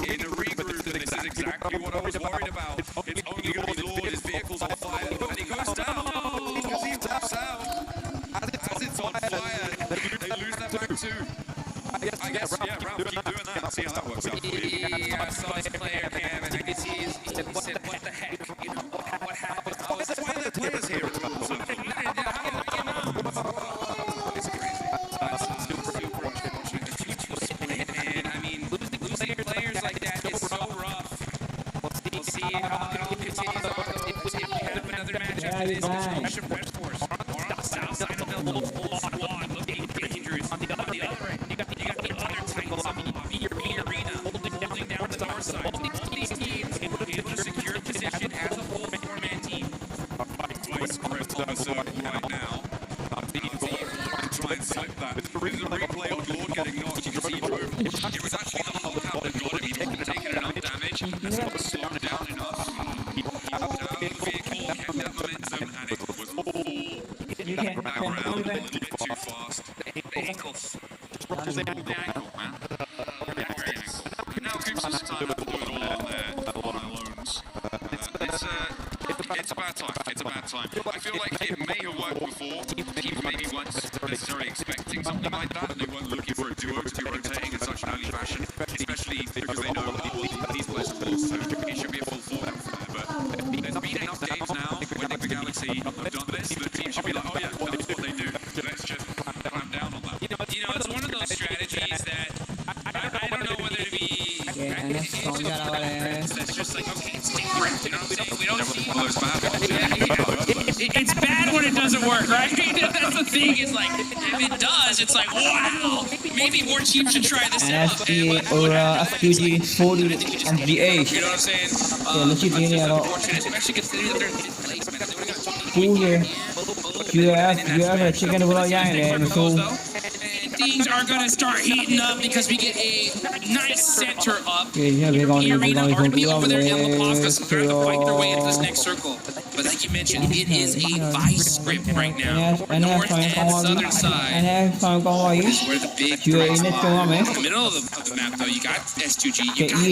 Speaker 7: in a regroup, and this is exactly what I was worried about. It's only going to be Lord, his vehicle's on fire, and he goes down because he taps out. As it's on fire, they lose their back too. I guess, yeah, Ralph, keep doing that and see how that works out for you. Yeah, I saw his player cam, and I could see he said, what the heck? You know, what happened? Oh,
Speaker 9: that's why they're players here.
Speaker 7: It's crazy. That's super unfortunate. The 2-2 split, man. I mean, losing players like that is so rough. We'll see how it all continues on. If we head up another matchup, it is Russian Red Force. Or on the south side of the whole squad, looking dangerous. On the other end, you got the other Titans of the Arena holding down the north side. All these teams able to secure position as a whole four-man team.
Speaker 9: Twice gripped on the circle right now. Try and slip that. This is a replay of Lord getting knocked. You can see he drove. It was actually the lockout that got him. He hadn't taken enough damage. That's not slowed down enough. He moved out of the vehicle, kept that momentum, and it was all background a little bit too fast.
Speaker 7: The ankles. Just broke the ankle, man.
Speaker 9: Now Crimson's time to do it all on their loans. It's a bad time. It's a bad time. I feel like it may have worked before. Teams maybe weren't necessarily expecting something like that, and they weren't looking for a duo to be rotating in such an early fashion, especially because they know these players have lost, so it should be a full forward from there. But there's been enough games now when Pubg Galaxy have done this, the team should be like, oh yeah, that's what they do. Let's just clamp down on that.
Speaker 7: You know, it's one of those strategies that I don't know whether to be. That's just like, okay, it's different. You know what I'm saying? We don't see.
Speaker 9: Well, it's bad.
Speaker 7: It's bad when it doesn't work, right? That's the thing. Is like, if it does, it's like, wow, maybe more teams should try this out.
Speaker 3: NFT or FQG 40 on the age.
Speaker 7: You know what I'm saying? Especially considering that they're in fifth place, man. They only got 20
Speaker 3: chicken will yang so
Speaker 7: things are going to start heating up because we get a nice center up.
Speaker 3: Arena are going to be over there in La Paz
Speaker 7: because they're going to fight their way into this next circle. But like you mentioned, it is a vice grip right now. North and southern side is where the big threats lie. In the middle of the map, though, you got S2G. You got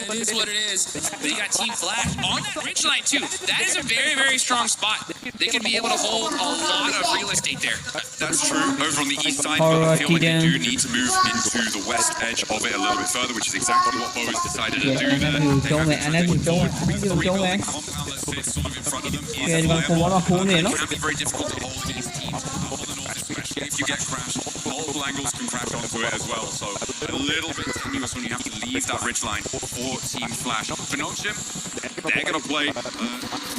Speaker 7: it is what it is. But you got Team Flash on that ridge line, too. That is a very, very strong spot. They can be able to hold a lot of real estate there.
Speaker 9: That's true. Over on the east side, but I feel like they do need to move into the west edge of it a little bit further, which is exactly what Bo's decided to do there. They have rebuilding compound that's sort of in front of them. It can be very difficult to hold these teams on the north, especially if you get crashed. Multiple angles can crash onto it as well, so a little bit tenuous when you have to leave that ridge line for Team Flash. Phenoctium, they're going to play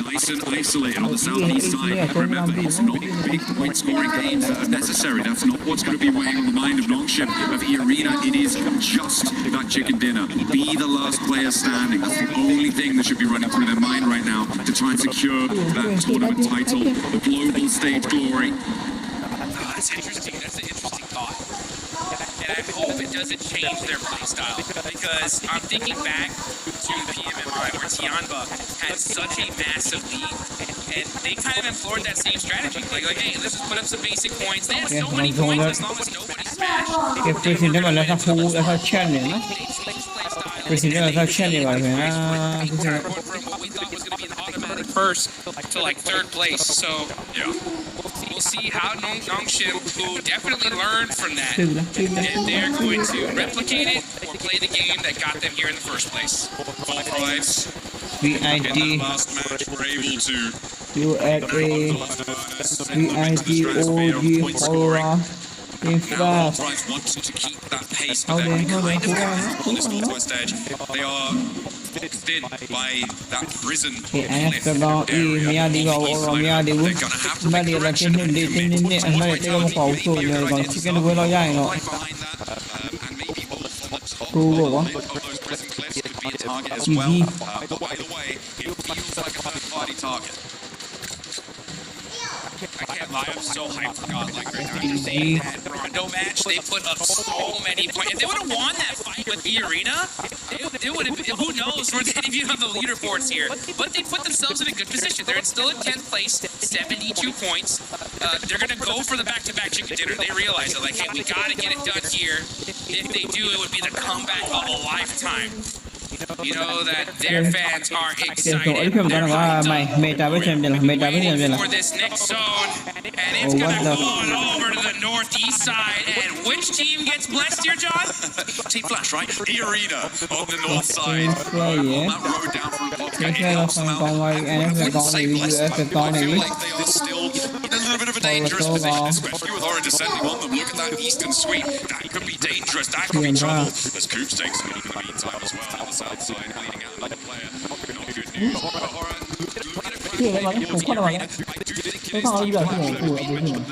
Speaker 9: nice and isolated on the southeast side. Remember, it's not big point scoring games that are necessary. That's not what's going to be weighing on the mind of Nongshim, of E-Arena. It is just that chicken dinner. Be the last player standing. That's the only thing that should be running through their mind right now to try and secure that tournament title, the global stage glory.
Speaker 7: That's interesting. That's an interesting thought. And I hope it doesn't change their playstyle, because I'm thinking back to PMMI where Tianba had such a massive lead, and they kind of implored that same strategy. Like hey, let's just put up some basic points. They had so many points as long as nobody smashed. They changed playstyle. From what we thought was going to be an automatic like first to like third place. So yeah, we'll see how Nongshim, who definitely learned from that, if they're going to replicate it or play the game that got them here in the first place.
Speaker 5: Both rides
Speaker 3: VID
Speaker 5: in that last match were able to
Speaker 3: USA VID OG Horror
Speaker 5: now both rides wanted to keep that pace, but they're kind of on this northwest edge. They are boxed in by that prison
Speaker 3: AS đó y mía đi vào Oromia đi uống mà đi là trên đi mà đi tới một khẩu rồi rồi còn cái đuôi nó dài nó cú bộ GG
Speaker 7: I can't lie, I'm so hyped for God like right now. They had Rondo match, they put up so many points. If they would have won that fight with the arena, it would have been, who knows where they'd be on the leaderboards here. But they put themselves in a good position. They're still in 10th place, 72 points. They're going to go for the back-to-back chicken dinner. They realize that, like, hey, we got to get it done here. If they do, it would be the comeback of a lifetime. You know that their fans are excited. They're hyped up for this next zone, and it's gonna go on over to the northeast side. And which team gets blessed here, John?
Speaker 5: Team Flash, right? The arena on the north side. On that road down from Pubg. I wouldn't say blessed, but I feel like they are still in a little bit of a dangerous position, especially with Aura descending on them. Look at that eastern sweep. That could be dangerous. That could be trouble. As Coops takes a lead in the meantime as well on the south side, leading out another player. Not good news. Aura, look at it. I do think it is the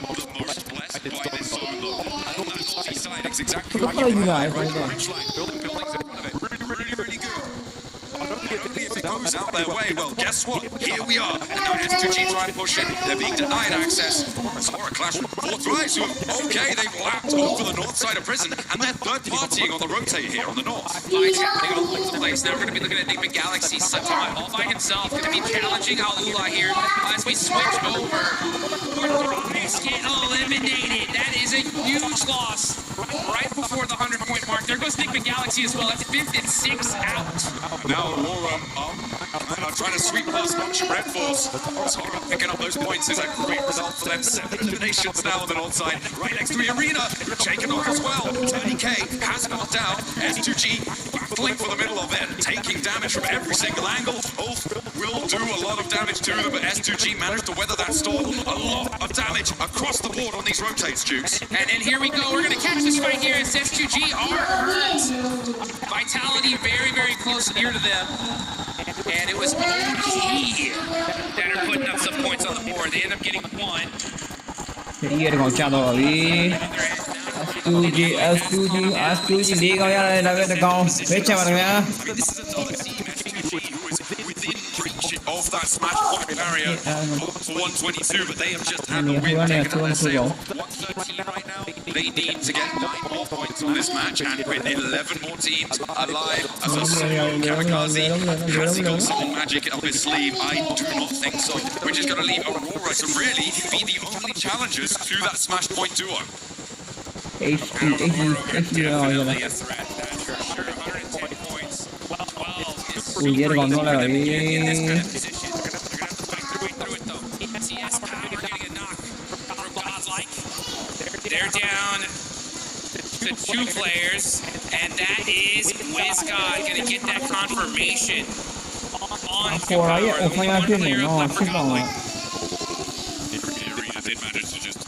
Speaker 5: most blessed by this zone, though. On that northeast side, it's exactly what you right. Ridgeline, building buildings in front of it. Really good. Only if it goes out their way. Well, guess what? Here we are. And now S2G try and push it. They're being denied access. Aura clash with four tries. Okay, they've lapped over the north side of prison, and they're third partying on the rotate here on the north.
Speaker 7: Fights happening all over the place. Now we're going to be looking at Enigma Galaxy sometime all by himself. Going to be challenging Alula here as we switch over. Rise get eliminated. That is a huge loss. Right before the 100-point mark. There goes Enigma Galaxy as well. That's 5th and 6th out.
Speaker 5: Now Aura are trying to sweep past Nongshim Red Force. So Aura picking up those points is a great result for them. 7 eliminations now on the north side. Right next to the arena. Shaken off as well. 30k has gone down. S2G battling for the middle of it. Taking damage from every single angle. Ulf will do a lot of damage to them, but S2G managed to weather that storm. A lot of damage across the board on these rotates, Jukes.
Speaker 7: And here we go. We're going to catch this right here as S2G are hurt. Vitality very, very close near to them. And it was OG that are putting up some points on the board. They end up getting one.
Speaker 3: S2G đi coi ra đây là cái con biết chưa bạn nhá.
Speaker 5: Of that smash point barrier for 122, but they have just had the win taken at their sail. 113 right now. They need to get 9 more points on this match, and with 11 more teams alive as a solo kamikaze, has he got some magic up his sleeve? I do not think so. Which is going to leave Aurora to really be the only challengers to that smash point duo.
Speaker 7: Definitely a threat, that's for sure. 110 points. 12 is pretty great for them to get in this kind of position. They're going to have to fight their way through it, though. CS Power getting a knock from Godlike. They're down to 2 players, and that is WizGod going to get that confirmation on Power. Only 1 player left for Godlike.
Speaker 5: The arena did manage to just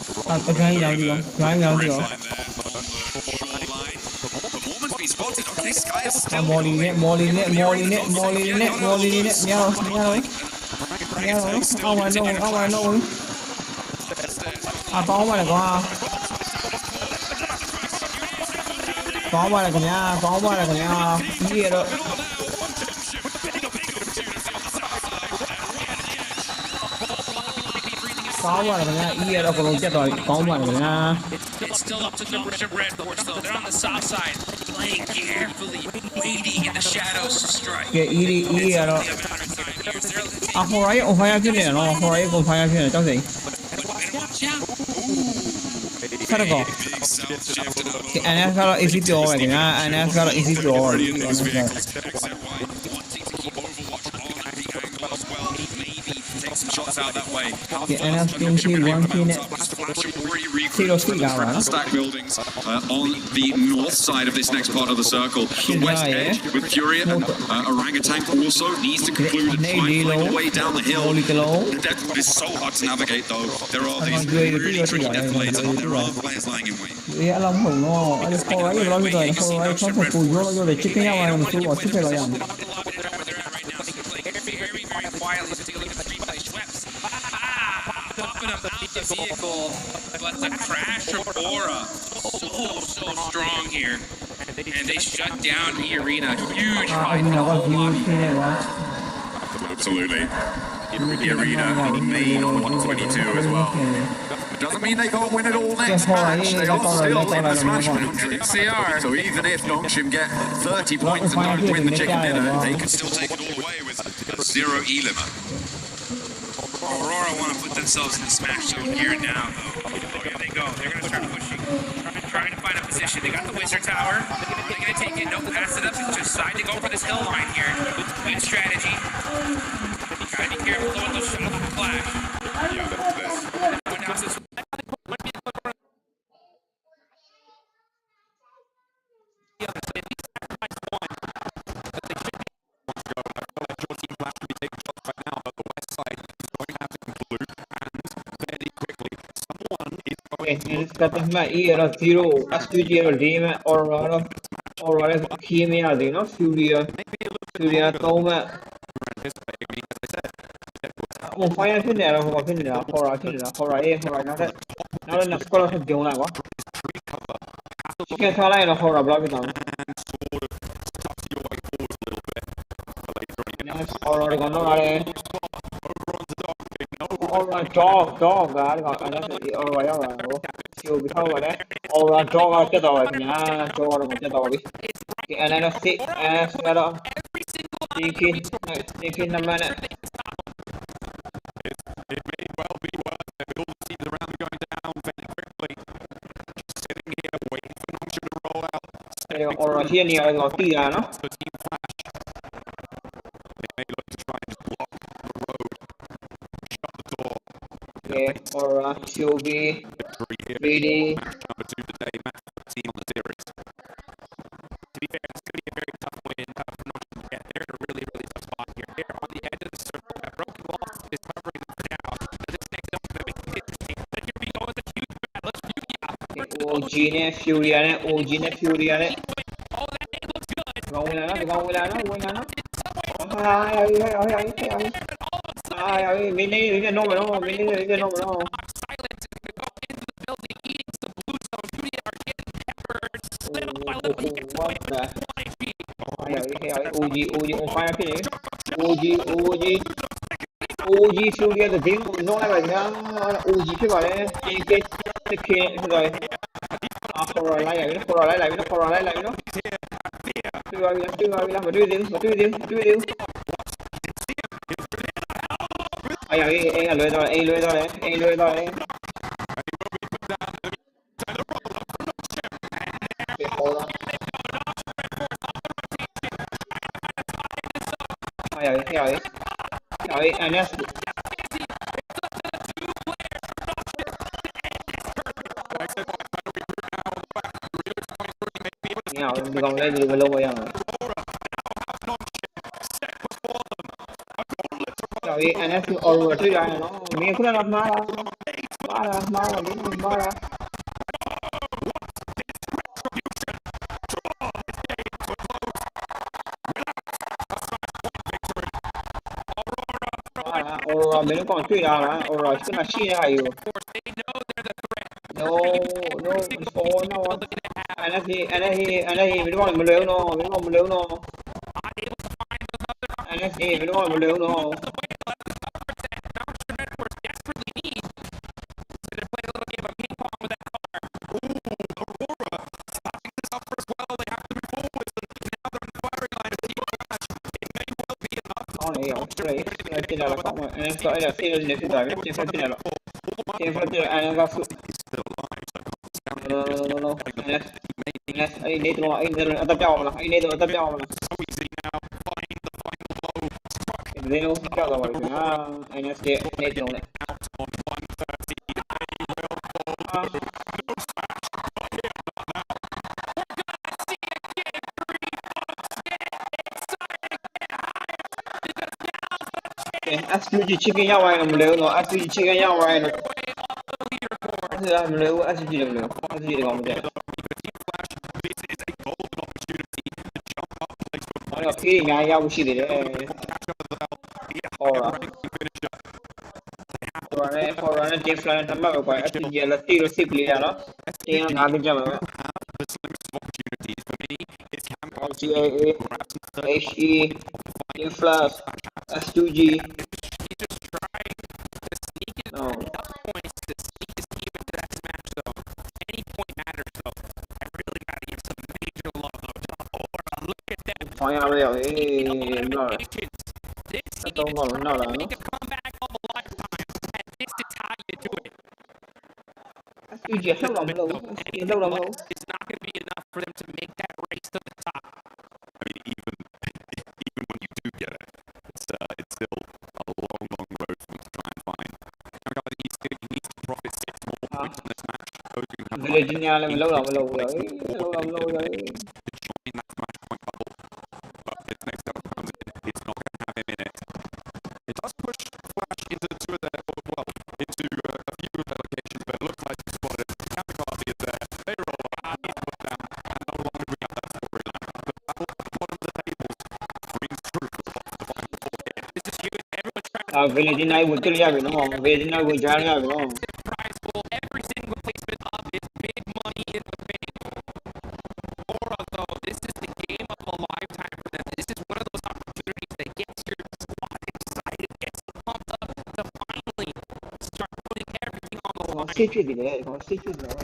Speaker 7: It's still up to Nongshim Red Force though. They're on the south side, playing carefully, waiting in the shadows to strike.
Speaker 9: out that way.
Speaker 3: Okay, NF team T1 team
Speaker 9: Stack buildings on the north side of this next part of the circle. The west edge with Fury and Orangutan also needs to conclude and try and find a way down the hill. That is so hard to navigate though. There are these really tricky death lanes and there are players lying in wait.
Speaker 3: Long hùng nó không lấy lo rồi không lấy không phải cùi vô để chích cái nhau mà mình xuống chích cái lo rằng
Speaker 7: The vehicle, but the crash of Aura so strong here, and they shut down the arena. Huge fight.
Speaker 9: Absolutely. The arena main on 122 as well. Doesn't mean they can't win it all next match. They are still in the Smash Mount. They are. So even if Nongshim get 30 points and don't win the chicken dinner, they can still take it all away with zero elim.
Speaker 7: Aurora want to put themselves in the smash zone here and now, though. Here they go. They're going to start pushing. Trying to find a position. They got the Wizard Tower. They're going to take it. No, pass it up. Just decide to go for this hill line here. Good strategy. Try to be careful with those shots of the flash. Yeah, that's this. Everyone else is...
Speaker 3: era zero studio team or Kimia di no Furia Toma un fire che era come che era ora non scuola che dio una qua che sarà una ora blog down ora con ora dog ora siêu bị thâu rồi đấy, ora cho cái đầu nhá, cho nó một cái đầu đi, cái anh nó xịt, cái đó, đi năm này. Ora here này là tí ra nó. Okay, ora siêu bị really. OG ne Fury ne. Gong nó. Ai, mình nó mà nó, mình nó. OG on fire finish. OG Fury the team nó lại vậy nhá. OG cái bảo đấy, cái rồi. Rồi lại nó. Chưa mà đưa đi. Anh lưỡi rồi. Rồi anh ấy nào còn lên gì mà lâu rồi rồi anh ấy over tới ra nó miếng cũng là má ra Aurora mình còn truy ra là Aurora cái là chi này rồi no anh ấy mình còn một lều nó anh ấy mình còn một lều nó trên là không anh em gọi là xin lên cái giải trên phần này anh em gặp sự no anh đi tập nhau mà Zeno cao rồi thì anh nó sẽ nên rồi đấy. SUG chicken nhau ai làm lều nó SUG chicken nhau ai nó làm lều SUG làm lều SUG để còn vậy. Nó khi ngay nhau chỉ để Forerunner James Ryan tambah apa? SUG là tiêu simply là nó. Thì nó bị chậm rồi. GAA HE Influx S2G no. Thôi à bây giờ nó không còn nào là nó SUG lâu lắm lâu lâu lắm lâu. Virginia là mình lâu rồi lâu rồi. Virginia would kill you, no. Virginia would drown you, no. Stitch it there, stitch it there.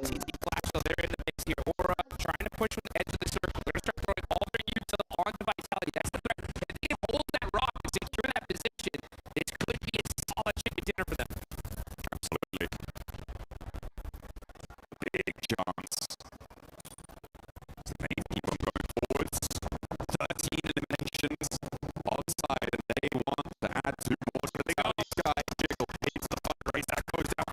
Speaker 7: So they're in the mix here. Aura trying to push with the edge of the circle. They're going to start throwing all their util onto Vitality. That's the threat. If they can hold that rock and secure that position, it could be a solid chicken dinner for them.
Speaker 5: Absolutely. Big chance. So they keep on going forwards. 13 eliminations outside, and they want to add 2 more. So they got this guy, Jiggle, into the fundraise. That goes out.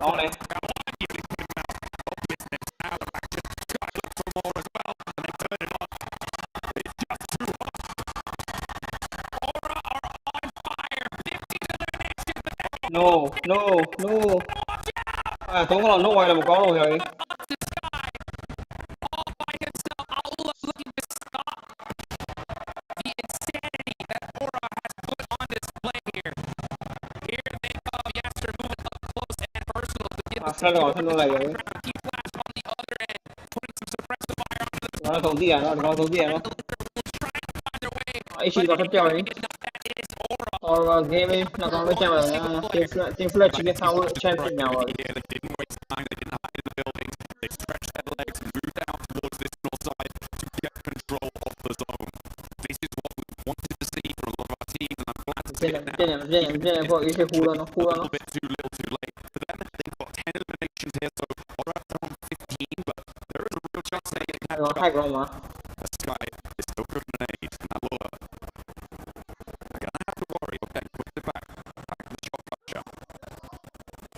Speaker 3: No. À, tôi có nó ngoài là một con rồi. Thân nó này rồi. Nó thấu gì à? Nó thấu gì à? Nó. Ấy chỉ có thấp treo đấy. Or gaming, not going to jam Team Fletch against our champion now.
Speaker 5: Yeah, they didn't waste time, they didn't hide in the buildings, they stretched their legs and moved out towards this north side to get control of the zone. This is what we wanted to see from a lot of our teams, and I'm glad to see it now. A little bit too little too late. For them, they've got 10 eliminations here, so Aura on 15, but there is a real chance they can catch up. The Sky is still good grenade, and Alora.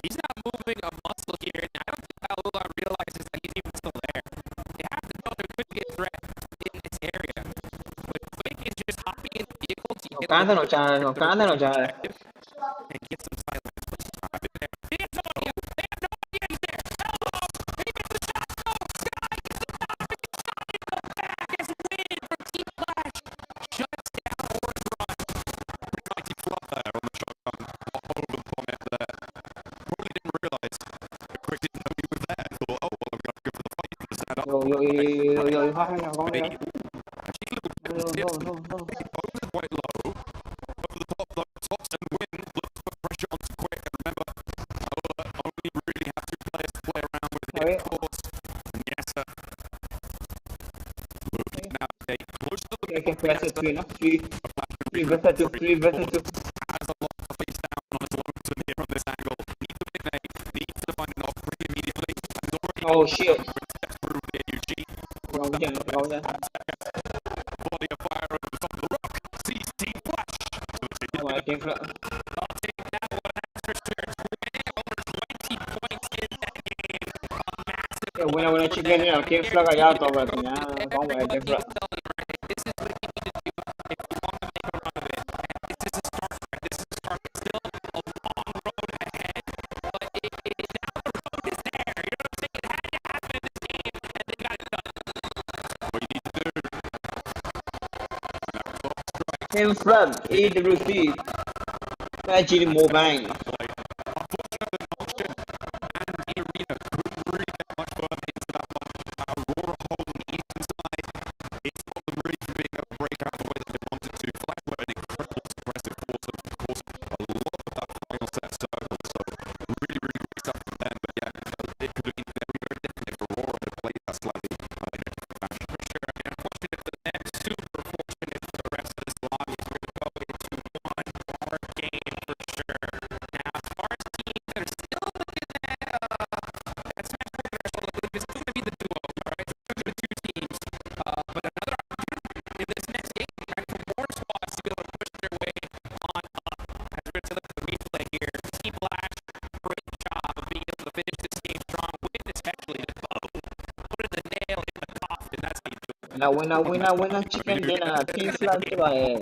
Speaker 7: He's not moving a muscle here, and I don't think Alula realizes that he's even still there. They have to know there could be a threat in this area. But Quick is just hopping in the vehicle to get and get some silence. They have no idea. He's there. Hello! He gets the shot. No! Sky gets the knock. He goes back as win from Team Flash. Shuts down Aura's run.
Speaker 5: Pretty mighty flop there on the shotgun. Over the bonnet there. Probably didn't realise. Quick didn't know he was there. Thought, oh, well, I'm going to go for the fight and stand up. Actually, look at the both are quite low. Over the top, though, tops and win. Look for pressure onto Quick. And remember, only really have 2 players to play around with here, of course. And yes, moving now, close to the
Speaker 3: Three versus two.
Speaker 5: Has a lot of face down on his own to here on this angle. Needs to win needs to find an off pretty immediately.
Speaker 3: Oh shit.
Speaker 5: Through the AUG.
Speaker 3: Wrong.
Speaker 5: Body of fire over the top of the rock. Sees Team Flash.
Speaker 3: Team Flag.
Speaker 7: I'll take that one, that's for sure. Over 20 points in that game. A massive
Speaker 3: Winner chicken nha, Team Flag là giao tàu rồi thì nhá, có về Team Flag.
Speaker 7: This is what you need to do if you want to make a run of it. And this is a start. This is a start. It's still a long road ahead, but now the road is there. You know what I'm saying? It had to happen in this game, and they got it done.
Speaker 5: What you need to do.
Speaker 3: Team Flag, EWC, Pubg Mobile. Winner chicken dinner, Team Flag rồi.